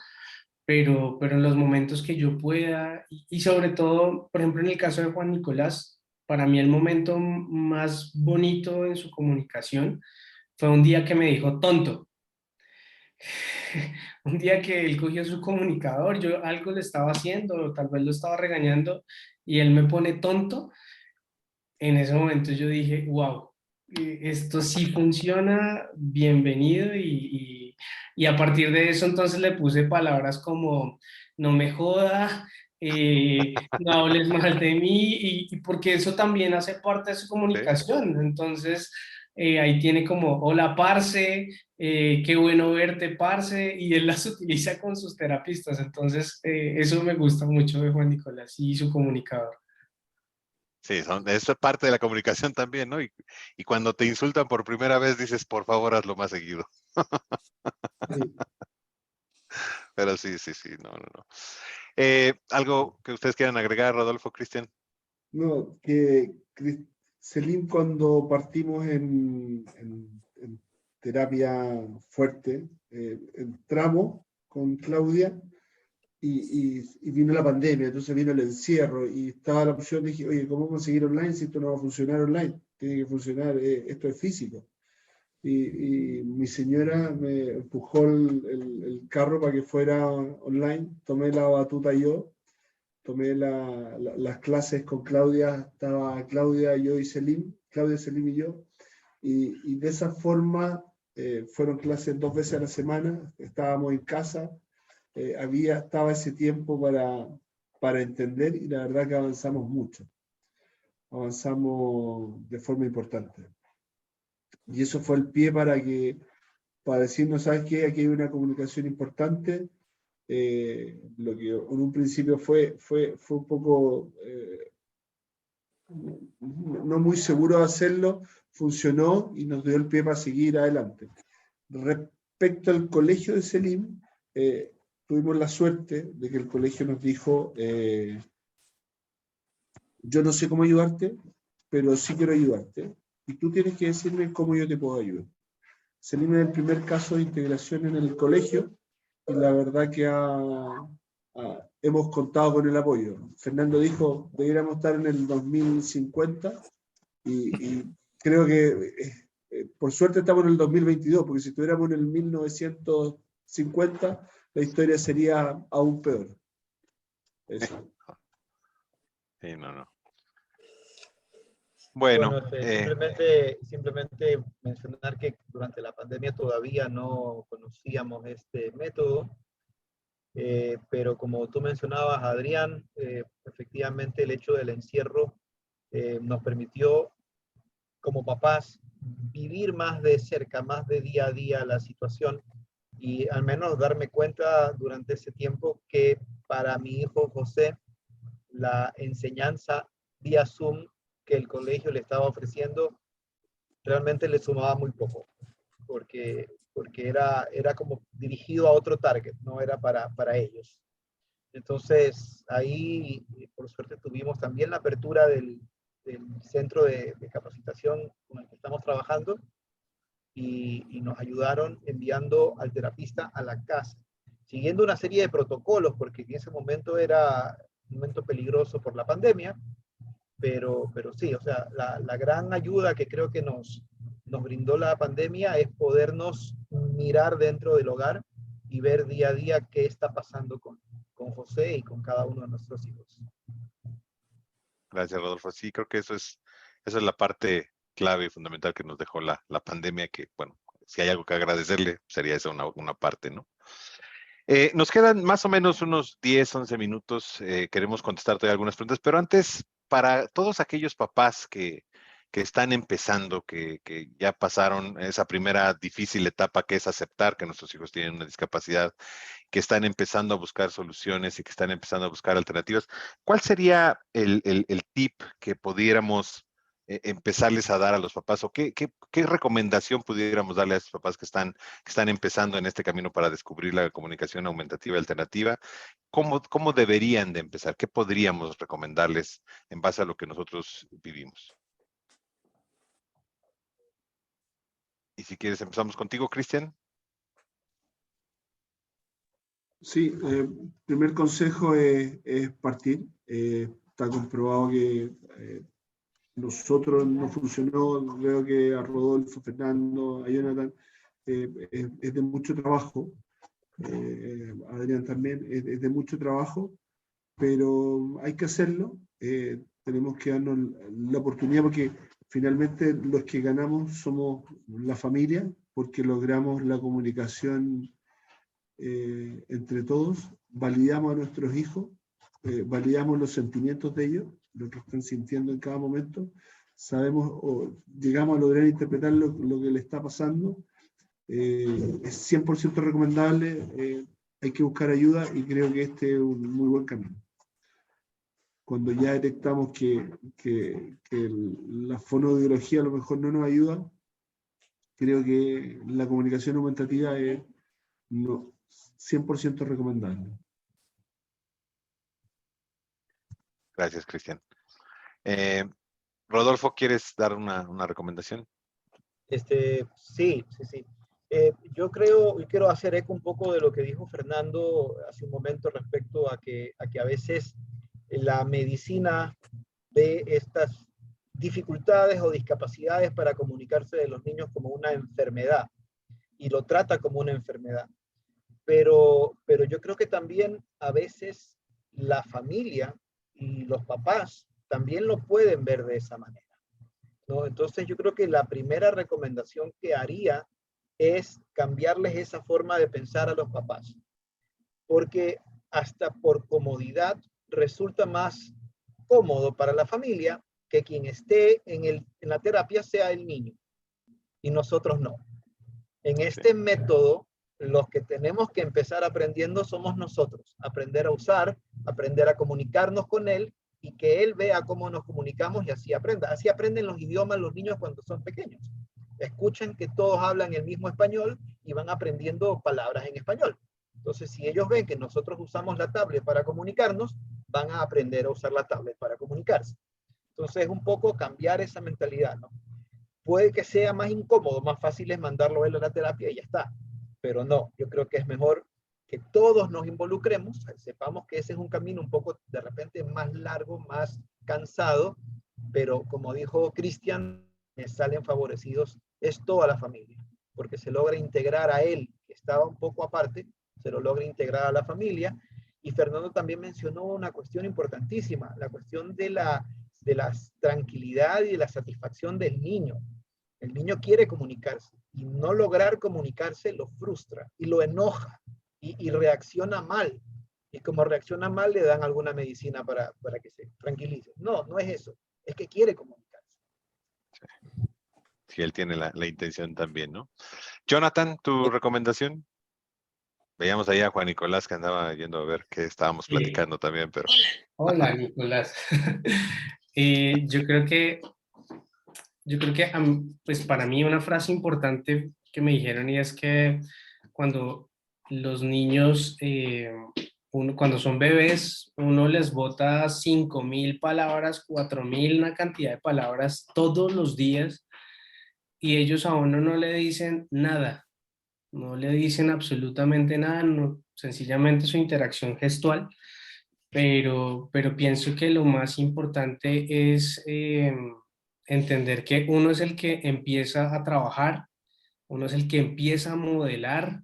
Speaker 7: pero en los momentos que yo pueda, y sobre todo, por ejemplo, en el caso de Juan Nicolás, para mí el momento más bonito en su comunicación fue un día que me dijo tonto. Un día que él cogió su comunicador, yo algo le estaba haciendo, tal vez lo estaba regañando, y él me pone tonto. En ese momento yo dije, wow, esto sí funciona, bienvenido, y a partir de eso entonces le puse palabras como no me joda, no hables mal de mí, y porque eso también hace parte de su
Speaker 3: Sí.
Speaker 7: comunicación. Entonces ahí tiene como, hola parce, qué bueno verte parce, y él las utiliza con sus terapistas. Entonces eso me gusta mucho de Juan Nicolás y su comunicador.
Speaker 3: Sí, eso es parte de la comunicación también, ¿no? Y cuando te insultan por primera vez dices, por favor, hazlo más seguido.
Speaker 6: Sí.
Speaker 3: Pero sí, sí, sí, no, no, no. ¿Algo que ustedes quieran agregar, Rodolfo, Cristian?
Speaker 6: No, que Celine, cuando partimos en terapia fuerte, entramos con Claudia y vino la pandemia, entonces vino el encierro y estaba la opción, dije, oye, ¿cómo vamos a seguir online si esto no va a funcionar online? Tiene que funcionar, esto es físico. Y mi señora me empujó el carro para que fuera online, tomé la batuta yo, tomé las clases con Claudia, estaba Claudia, yo y Selim, Claudia, Selim y yo, y de esa forma fueron clases 2 veces a la semana, estábamos en casa, estaba ese tiempo para entender y la verdad que avanzamos mucho, avanzamos de forma importante. Y eso fue el pie para decirnos, ¿sabes qué? Aquí hay una comunicación importante. Lo que en un principio fue un poco no muy seguro de hacerlo, funcionó y nos dio el pie para seguir adelante. Respecto al colegio de Selim, tuvimos la suerte de que el colegio nos dijo, yo no sé cómo ayudarte, pero sí quiero ayudarte. Y tú tienes que decirme cómo yo te puedo ayudar. Selim es el primer caso de integración en el colegio y la verdad que hemos contado con el apoyo. Fernando dijo, deberíamos estar en el 2050 y creo que por suerte estamos en el 2022, porque si estuviéramos en el 1950, la historia sería aún peor. Eso.
Speaker 3: Sí, no. Bueno,
Speaker 4: simplemente mencionar que durante la pandemia todavía no conocíamos este método, pero como tú mencionabas, Adrián, efectivamente el hecho del encierro nos permitió como papás vivir más de cerca, más de día a día la situación y al menos darme cuenta durante ese tiempo que para mi hijo José la enseñanza vía Zoom que el colegio le estaba ofreciendo realmente le sumaba muy poco, porque era como dirigido a otro target, no era para ellos. Entonces, ahí, por suerte, tuvimos también la apertura del centro de capacitación con el que estamos trabajando y nos ayudaron enviando al terapista a la casa, siguiendo una serie de protocolos, porque en ese momento era un momento peligroso por la pandemia, pero sí, o sea, la gran ayuda que creo que nos brindó la pandemia es podernos mirar dentro del hogar y ver día a día qué está pasando con José y con cada uno de nuestros hijos.
Speaker 3: Gracias, Rodolfo. Sí, creo que esa es la parte clave y fundamental que nos dejó la pandemia, que, bueno, si hay algo que agradecerle, sería esa una parte, ¿no? Nos quedan más o menos unos 10, 11 minutos. Queremos contestarte algunas preguntas, pero antes, para todos aquellos papás que están empezando, que ya pasaron esa primera difícil etapa que es aceptar que nuestros hijos tienen una discapacidad, que están empezando a buscar soluciones y que están empezando a buscar alternativas, ¿cuál sería el tip que pudiéramos empezarles a dar a los papás, o qué recomendación pudiéramos darle a esos papás que están empezando en este camino para descubrir la comunicación aumentativa y alternativa? ¿Cómo deberían de empezar? ¿Qué podríamos recomendarles en base a lo que nosotros vivimos? Y si quieres, empezamos contigo, Cristian.
Speaker 6: Sí, primer consejo es partir. Está comprobado que nosotros no funcionó, veo que a Rodolfo, Fernando, a Jonathan, es de mucho trabajo, Adrián también, es de mucho trabajo, pero hay que hacerlo, tenemos que darnos la oportunidad porque finalmente los que ganamos somos la familia, porque logramos la comunicación entre todos, validamos a nuestros hijos, validamos los sentimientos de ellos, lo que están sintiendo en cada momento, sabemos o llegamos a lograr interpretar lo que le está pasando, es 100% recomendable, hay que buscar ayuda y creo que este es un muy buen camino. Cuando ya detectamos que la fonoaudiología a lo mejor no nos ayuda, creo que la comunicación aumentativa es 100% recomendable.
Speaker 3: Gracias, Cristian. Rodolfo, ¿quieres dar una recomendación?
Speaker 4: Sí. Yo creo, y quiero hacer eco un poco de lo que dijo Fernando hace un momento respecto a veces la medicina ve estas dificultades o discapacidades para comunicarse de los niños como una enfermedad y lo trata como una enfermedad. Pero yo creo que también a veces la familia y los papás también lo pueden ver de esa manera, ¿no? Entonces yo creo que la primera recomendación que haría es cambiarles esa forma de pensar a los papás, porque hasta por comodidad resulta más cómodo para la familia que quien esté en la terapia sea el niño y nosotros no. En este método, los que tenemos que empezar aprendiendo somos nosotros, aprender a usar, aprender a comunicarnos con él y que él vea cómo nos comunicamos y así aprenda. Así aprenden los idiomas los niños cuando son pequeños. Escuchan que todos hablan el mismo español y van aprendiendo palabras en español. Entonces, si ellos ven que nosotros usamos la tablet para comunicarnos, van a aprender a usar la tablet para comunicarse. Entonces, es un poco cambiar esa mentalidad, ¿no? Puede que sea más incómodo, más fácil es mandarlo a él a la terapia y ya está. Pero no, yo creo que es mejor que todos nos involucremos, sepamos que ese es un camino un poco de repente más largo, más cansado, pero como dijo Cristian, salen favorecidos es toda la familia, porque se logra integrar a él, que estaba un poco aparte, se lo logra integrar a la familia. Y Fernando también mencionó una cuestión importantísima, la cuestión de la tranquilidad y de la satisfacción del niño. El niño quiere comunicarse y no lograr comunicarse lo frustra y lo enoja y reacciona mal. Y como reacciona mal, le dan alguna medicina para que se tranquilice. No, no es eso. Es que quiere comunicarse.
Speaker 3: Sí, él tiene la intención también, ¿no? Jonathan, ¿tu recomendación? Veíamos ahí a Juan Nicolás que andaba yendo a ver qué estábamos platicando también, pero...
Speaker 7: Hola, Nicolás. Yo creo que pues para mí una frase importante que me dijeron y es que cuando los niños, cuando son bebés, uno les bota 5.000 palabras, 4.000, una cantidad de palabras todos los días y ellos a uno no le dicen nada, no le dicen absolutamente nada, no, sencillamente su interacción gestual, pero pienso que lo más importante es entender que uno es el que empieza a trabajar, uno es el que empieza a modelar,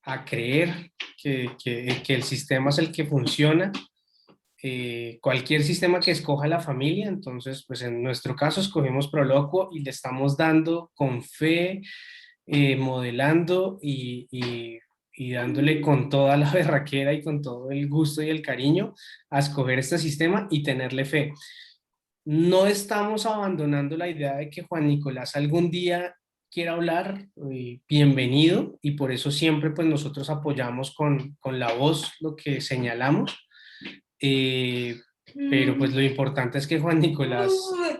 Speaker 7: a creer que el sistema es el que funciona. Cualquier sistema que escoja la familia, entonces, pues en nuestro caso escogimos Proloquo y le estamos dando con fe, modelando y dándole con toda la berraquera y con todo el gusto y el cariño a escoger este sistema y tenerle fe. No estamos abandonando la idea de que Juan Nicolás algún día quiera hablar, bienvenido, y por eso siempre pues nosotros apoyamos con la voz lo que señalamos. Pero pues lo importante es que Juan Nicolás,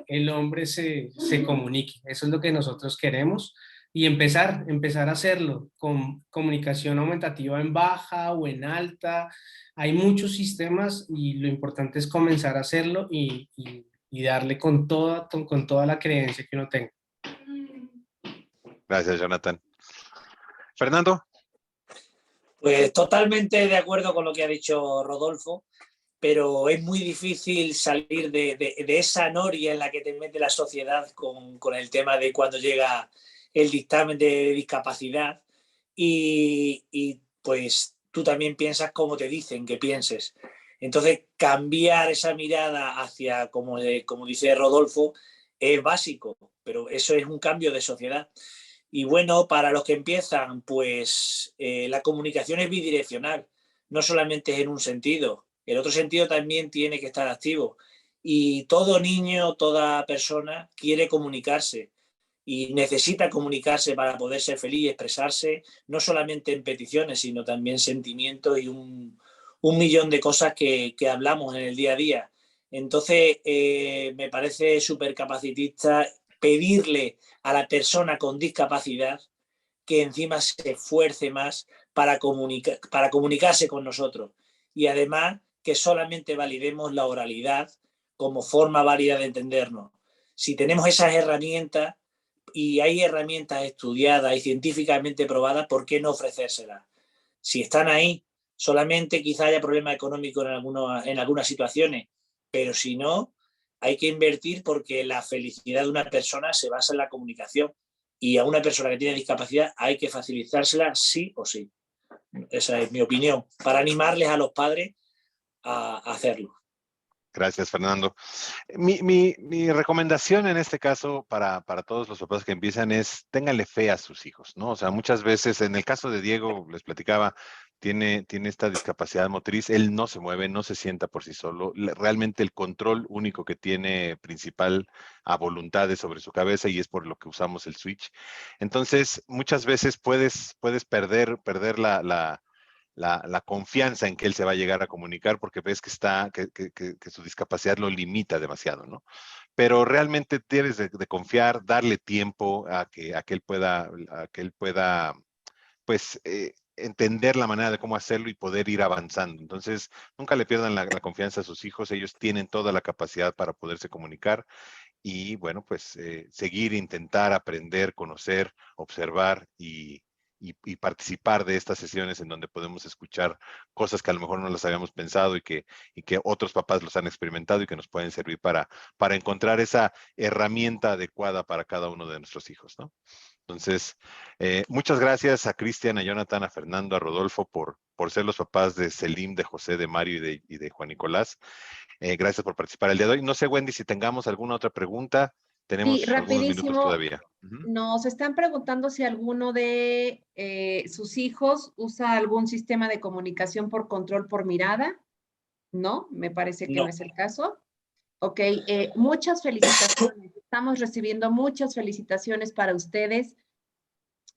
Speaker 7: el hombre, se comunique. Eso es lo que nosotros queremos. Y empezar a hacerlo con comunicación aumentativa en baja o en alta. Hay muchos sistemas y lo importante es comenzar a hacerlo y darle con toda la creencia que uno tenga.
Speaker 3: Gracias, Jonathan. Fernando.
Speaker 5: Pues totalmente de acuerdo con lo que ha dicho Rodolfo, pero es muy difícil salir de esa noria en la que te mete la sociedad con el tema de cuando llega el dictamen de discapacidad y pues tú también piensas como te dicen que pienses. Entonces, cambiar esa mirada hacia, como dice Rodolfo, es básico, pero eso es un cambio de sociedad. Y bueno, para los que empiezan, pues la comunicación es bidireccional, no solamente es en un sentido, el otro sentido también tiene que estar activo. Y todo niño, toda persona quiere comunicarse y necesita comunicarse para poder ser feliz y expresarse, no solamente en peticiones, sino también sentimientos y un millón de cosas que hablamos en el día a día. Entonces, me parece súper capacitista pedirle a la persona con discapacidad que encima se esfuerce más para comunicarse con nosotros. Y además, que solamente validemos la oralidad como forma válida de entendernos. Si tenemos esas herramientas, y hay herramientas estudiadas y científicamente probadas, ¿por qué no ofrecérselas? Si están ahí, solamente quizá haya problemas económicos en algunas situaciones, pero si no, hay que invertir porque la felicidad de una persona se basa en la comunicación y a una persona que tiene discapacidad hay que facilitársela sí o sí. Esa es mi opinión, para animarles a los padres a hacerlo.
Speaker 3: Gracias, Fernando. Mi recomendación en este caso para todos los papás que empiezan es ténganle fe a sus hijos, ¿no? O sea, muchas veces, en el caso de Diego, les platicaba, tiene esta discapacidad motriz, él no se mueve, no se sienta por sí solo. Realmente el control único que tiene principal a voluntad es sobre su cabeza y es por lo que usamos el switch. Entonces, muchas veces puedes perder la confianza en que él se va a llegar a comunicar porque ves que su discapacidad lo limita demasiado, ¿no? Pero realmente debes de confiar, darle tiempo a que él pueda, pues, entender la manera de cómo hacerlo y poder ir avanzando. Entonces, nunca le pierdan la confianza a sus hijos, ellos tienen toda la capacidad para poderse comunicar y, bueno, pues, seguir, intentar, aprender, conocer, observar y participar de estas sesiones en donde podemos escuchar cosas que a lo mejor no las habíamos pensado y que otros papás los han experimentado y que nos pueden servir para encontrar esa herramienta adecuada para cada uno de nuestros hijos, ¿no? Entonces, muchas gracias a Cristian, a Jonathan, a Fernando, a Rodolfo por ser los papás de Selim, de José, de Mario y de Juan Nicolás. Gracias por participar el día de hoy. No sé, Wendy, si tengamos alguna otra pregunta. Tenemos
Speaker 2: Sí,
Speaker 3: algunos minutos
Speaker 2: rapidísimo.
Speaker 3: todavía.
Speaker 2: Nos están preguntando si alguno de sus hijos usa algún sistema de comunicación por control por mirada. No, me parece que no es el caso. Ok, muchas felicitaciones. Estamos recibiendo muchas felicitaciones para ustedes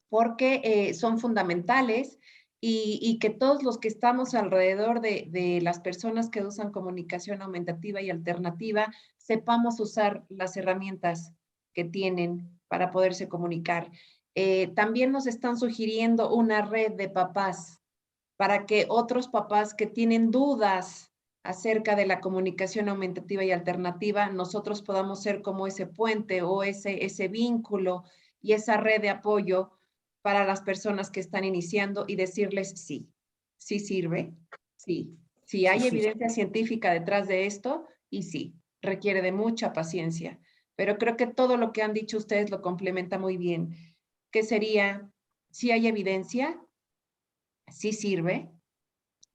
Speaker 2: porque son fundamentales y que todos los que estamos alrededor de las personas que usan comunicación aumentativa y alternativa sepamos usar las herramientas que tienen para poderse comunicar. También nos están sugiriendo una red de papás para que otros papás que tienen dudas acerca de la comunicación aumentativa y alternativa, nosotros podamos ser como ese puente o ese vínculo y esa red de apoyo para las personas que están iniciando y decirles sí, sí sirve, sí, sí hay evidencia científica detrás de esto y sí, requiere de mucha paciencia. Pero creo que todo lo que han dicho ustedes lo complementa muy bien. ¿Qué sería? Si hay evidencia, sí sirve,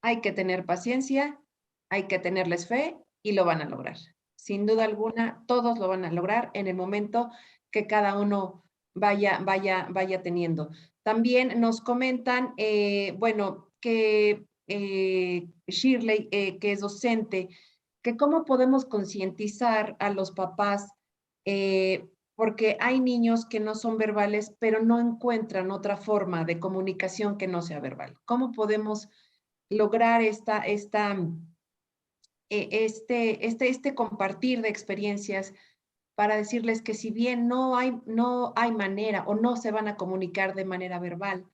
Speaker 2: hay que tener paciencia, hay que tenerles fe y lo van a lograr. Sin duda alguna, todos lo van a lograr en el momento que cada uno vaya teniendo. También nos comentan, bueno, que Shirley, que es docente, que cómo podemos concientizar a los papás, porque hay niños que no son verbales, pero no encuentran otra forma de comunicación que no sea verbal. ¿Cómo podemos lograr este compartir de experiencias para decirles que si bien no hay manera o no se van a comunicar de manera verbal,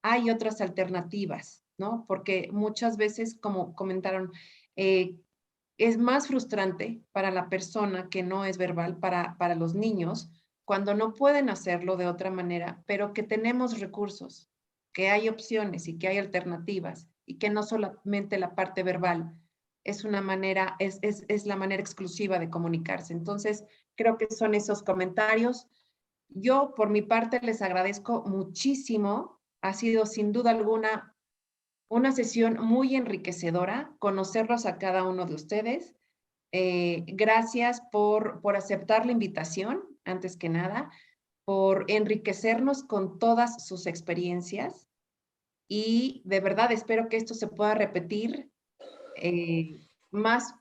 Speaker 2: hay otras alternativas, ¿no? Porque muchas veces, como comentaron, es más frustrante para la persona que no es verbal, para los niños, cuando no pueden hacerlo de otra manera, pero que tenemos recursos, que hay opciones y que hay alternativas y que no solamente la parte verbal es una manera, es la manera exclusiva de comunicarse. Entonces, creo que son esos comentarios. Yo, por mi parte, les agradezco muchísimo. Ha sido sin duda alguna una sesión muy enriquecedora, conocerlos a cada uno de ustedes. Gracias por aceptar la invitación, antes que nada, por enriquecernos con todas sus experiencias y de verdad espero que esto se pueda repetir más,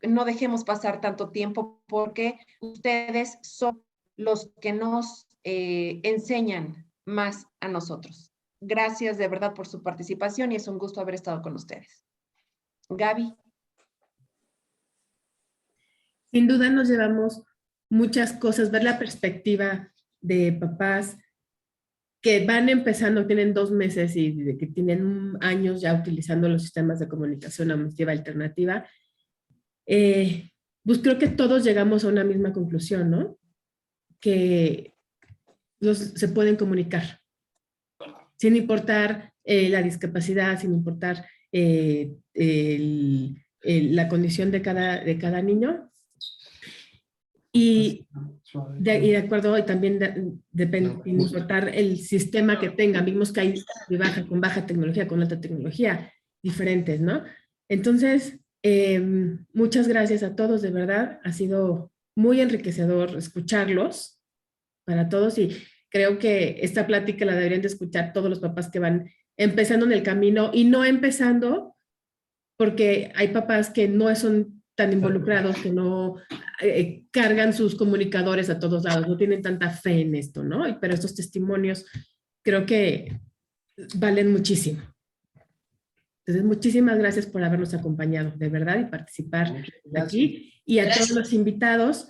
Speaker 2: no dejemos pasar tanto tiempo porque ustedes son los que nos enseñan más a nosotros. Gracias de verdad por su participación y es un gusto haber estado con ustedes. Gaby.
Speaker 1: Sin duda nos llevamos muchas cosas, ver la perspectiva de papás que van empezando, tienen 2 meses y que tienen años ya utilizando los sistemas de comunicación auditiva alternativa. Pues creo que todos llegamos a una misma conclusión, ¿no? Que se pueden comunicar, sin importar la discapacidad, sin importar la condición de cada niño. Y de acuerdo, y también sin importar el sistema que tengan, vimos que hay con baja tecnología, con alta tecnología, diferentes, ¿no? Entonces, muchas gracias a todos, de verdad, ha sido muy enriquecedor escucharlos para todos y creo que esta plática la deberían de escuchar todos los papás que van empezando en el camino y no empezando porque hay papás que no son tan involucrados, que no cargan sus comunicadores a todos lados, no tienen tanta fe en esto, ¿no? Pero estos testimonios creo que valen muchísimo. Entonces, muchísimas gracias por habernos acompañado, de verdad, y participar aquí. Y a todos los invitados,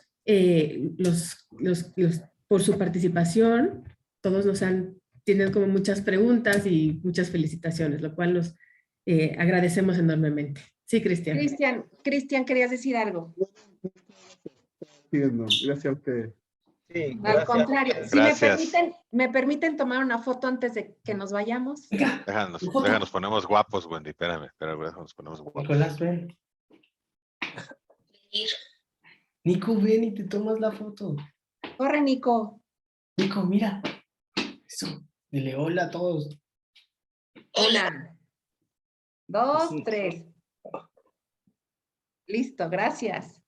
Speaker 1: por su participación, todos tienen como muchas preguntas y muchas felicitaciones, lo cual los agradecemos enormemente. Sí, Cristian.
Speaker 2: Cristian, querías decir algo.
Speaker 6: Gracias a ustedes.
Speaker 4: Sí,
Speaker 2: Al contrario, si
Speaker 3: Gracias.
Speaker 2: me permiten tomar una foto antes de que nos vayamos.
Speaker 3: Déjanos, ponemos guapos, Wendy. Espérame, nos ponemos guapos.
Speaker 7: Nicolás, ven. Nico, ven y te tomas la foto.
Speaker 2: Corre, Nico.
Speaker 7: Nico, mira. Eso. Dile hola a todos.
Speaker 2: 1, 2, 3. Listo, gracias.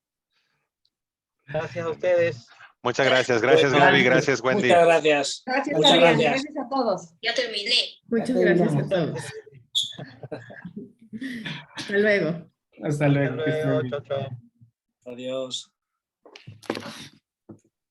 Speaker 4: Gracias a ustedes.
Speaker 3: Muchas gracias. Gracias, Gaby. Gracias, Wendy.
Speaker 5: Muchas gracias.
Speaker 2: Gracias,
Speaker 5: Muchas
Speaker 2: Fabián.
Speaker 5: gracias.
Speaker 2: Gracias a todos.
Speaker 8: Ya terminé.
Speaker 1: Muchas gracias a todos. Hasta luego.
Speaker 7: Hasta luego.
Speaker 4: Hasta luego. Chao, chao.
Speaker 5: Adiós.